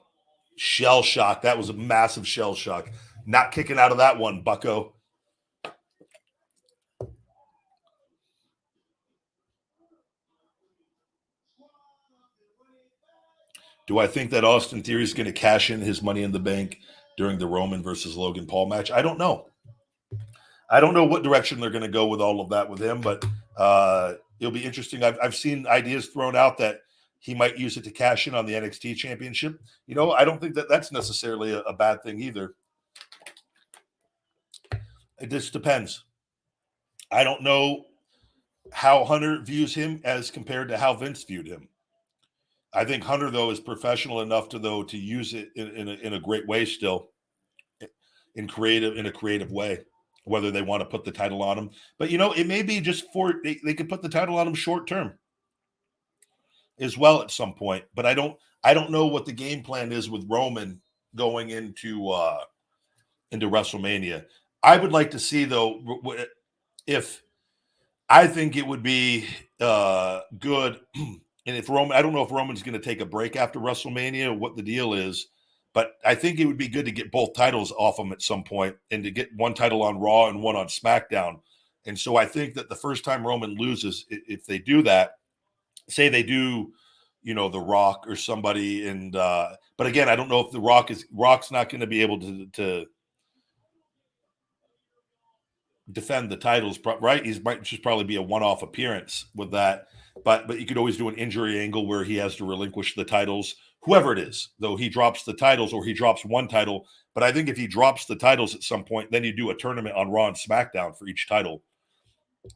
Shell shock. That was a massive shell shock. Not kicking out of that one, bucko. Do I think that Austin Theory is going to cash in his Money in the Bank during the Roman versus Logan Paul match? I don't know. I don't know what direction they're going to go with all of that with him, but it'll be interesting. I've seen ideas thrown out that he might use it to cash in on the NXT championship. I don't think that that's necessarily a bad thing either. It just depends. I don't know how Hunter views him as compared to how Vince viewed him. I think Hunter, though, is professional enough to use it in a great way still, in a creative way, whether they want to put the title on him. But, it may be just they could put the title on him short term as well at some point. But I don't know what the game plan is with Roman going into WrestleMania. I would like to see, though, if I think it would be good. And if Roman, I don't know if Roman's going to take a break after WrestleMania, what the deal is, but I think it would be good to get both titles off him at some point and to get one title on Raw and one on SmackDown. And so I think that the first time Roman loses, if they do that, say they do, The Rock or somebody, and but again, I don't know if Rock's not going to be able to defend the titles, right? He might just probably be a one-off appearance with that. But you could always do an injury angle where he has to relinquish the titles, whoever it is, though he drops the titles or he drops one title. But I think if he drops the titles at some point, then you do a tournament on Raw and SmackDown for each title.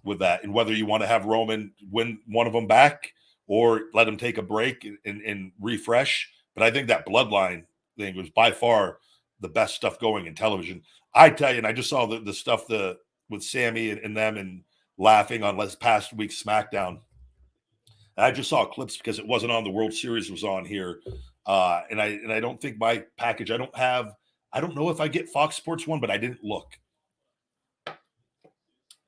with that, and whether you want to have Roman win one of them back or let him take a break and refresh. But I think that bloodline thing was by far the best stuff going in television. I tell you, and I just saw the stuff with Sammy and them and laughing on last past week's SmackDown. I just saw clips because it wasn't on the World Series, it was on here. And I don't think my package, I don't know if I get Fox Sports 1, but I didn't look.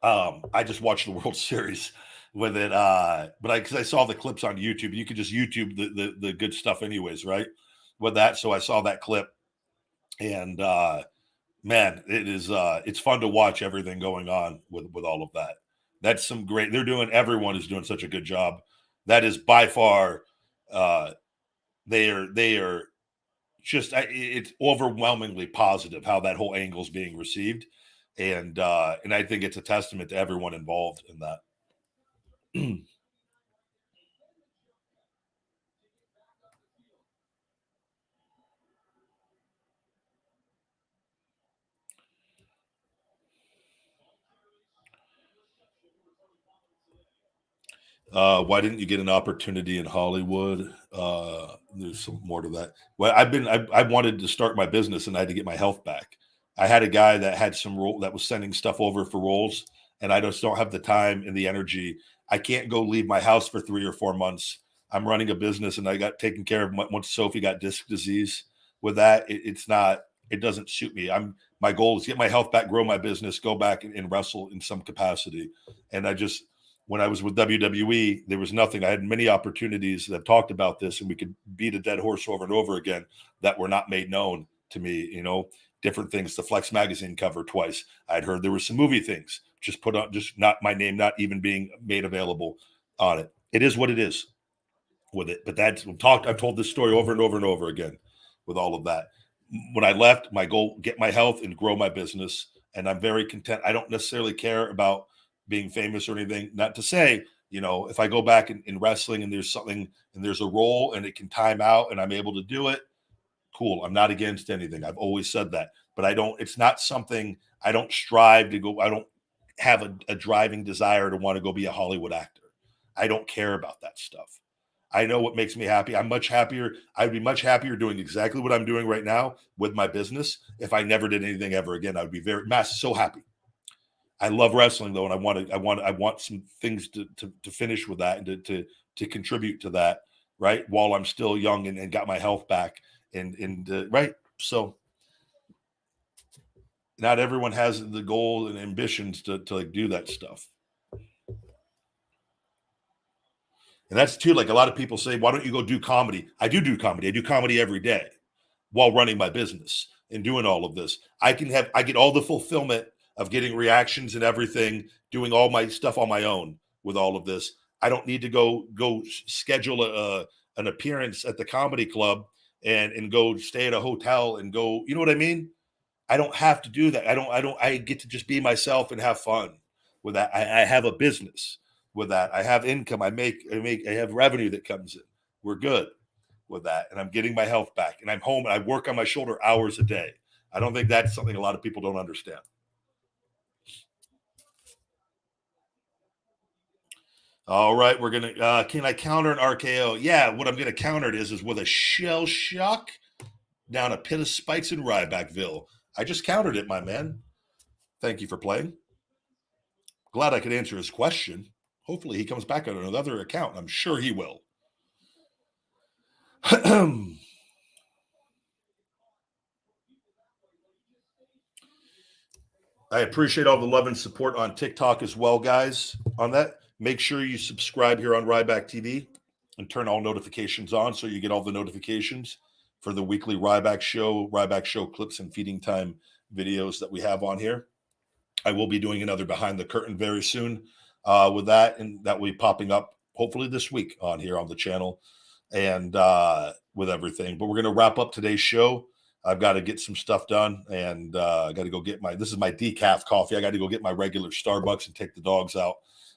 I just watched the World Series with it. Because I saw the clips on YouTube. You could just YouTube the good stuff anyways, right? With that. So I saw that clip, and man, it's fun to watch everything going on with all of that. That's some great, everyone is doing such a good job. That is by far, they are just, it's overwhelmingly positive how that whole angle is being received. And I think it's a testament to everyone involved in that. Why didn't you get an opportunity in Hollywood? There's some more to that. Well, I wanted to start my business and I had to get my health back. I had a guy that had some role that was sending stuff over for roles, and I just don't have the time and the energy. I can't go leave my house for 3 or 4 months. I'm running a business and I got taken care of once Sophie got disc disease. With that, it doesn't suit me. My goal is get my health back, grow my business, go back and wrestle in some capacity. And when I was with WWE, there was nothing. I had many opportunities that talked about this, and we could beat a dead horse over and over again that were not made known to me. Different things. The Flex magazine cover twice. I'd heard there were some movie things just put on, just not my name, not even being made available on it. It is what it is with it. But I've told this story over and over and over again with all of that. When I left, my goal, get my health and grow my business. And I'm very content. I don't necessarily care about being famous or anything. Not to say, if I go back in wrestling and there's something and there's a role and it can time out and I'm able to do it, cool. I'm not against anything. I've always said that. But it's not something I don't strive to go. I don't have a driving desire to want to go be a Hollywood actor. I don't care about that stuff. I know what makes me happy. I'm much happier. I'd be much happier doing exactly what I'm doing right now with my business. If I never did anything ever again, I would be so happy. I love wrestling though, and I want some things to finish with that and to contribute to that, right? While I'm still young and got my health back, and right. So not everyone has the goal and ambitions to like do that stuff. And that's too, like a lot of people say, why don't you go do comedy? I do comedy. I do comedy every day while running my business and doing all of this. I get all the fulfillment of getting reactions and everything, doing all my stuff on my own with all of this. I don't need to go schedule an appearance at the comedy club and go stay at a hotel and go, you know what I mean? I don't have to do that. I get to just be myself and have fun with that. I have a business with that. I have income. I have revenue that comes in. We're good with that. And I'm getting my health back and I'm home and I work on my shoulder hours a day. I don't think that's something a lot of people don't understand. All right, we're gonna. Can I counter an RKO? Yeah, what I'm gonna counter it is with a shell shock down a pit of spikes in Rybackville. I just countered it, my man. Thank you for playing. Glad I could answer his question. Hopefully, he comes back on another account. I'm sure he will. I appreciate all the love and support on TikTok as well, guys. On that, make sure you subscribe here on Ryback TV and turn all notifications on so you get all the notifications for the weekly Ryback Show clips and feeding time videos that we have on here. I will be doing another behind the curtain very soon with that, and that will be popping up hopefully this week on here on the channel and with everything. But we're going to wrap up today's show. I've got to get some stuff done, and I got to go get this is my decaf coffee. I got to go get my regular Starbucks and take the dogs out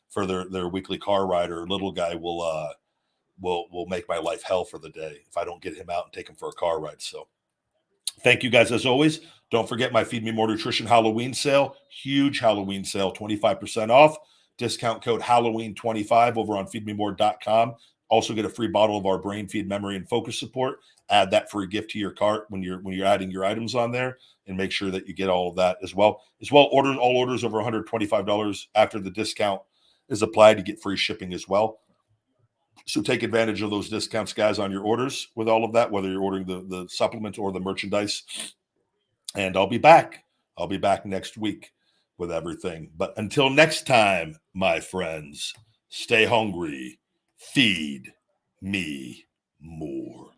for their weekly car ride, or little guy will make my life hell for the day if I don't get him out and take him for a car ride. So thank you guys as always. Don't forget my Feed Me More Nutrition Halloween sale. Huge Halloween sale, 25% off. discount code Halloween25 over on feedmemore.com. Also get a free bottle of our brain feed, memory, and focus support. Add that for a gift to your cart when you're adding your items on there, and make sure that you get all of that as well. All orders over $125 after the discount is applied to get free shipping as well. So take advantage of those discounts, guys, on your orders with all of that, whether you're ordering the supplements or the merchandise. And I'll be back. I'll be back next week with everything. But until next time, my friends, stay hungry. Feed me more.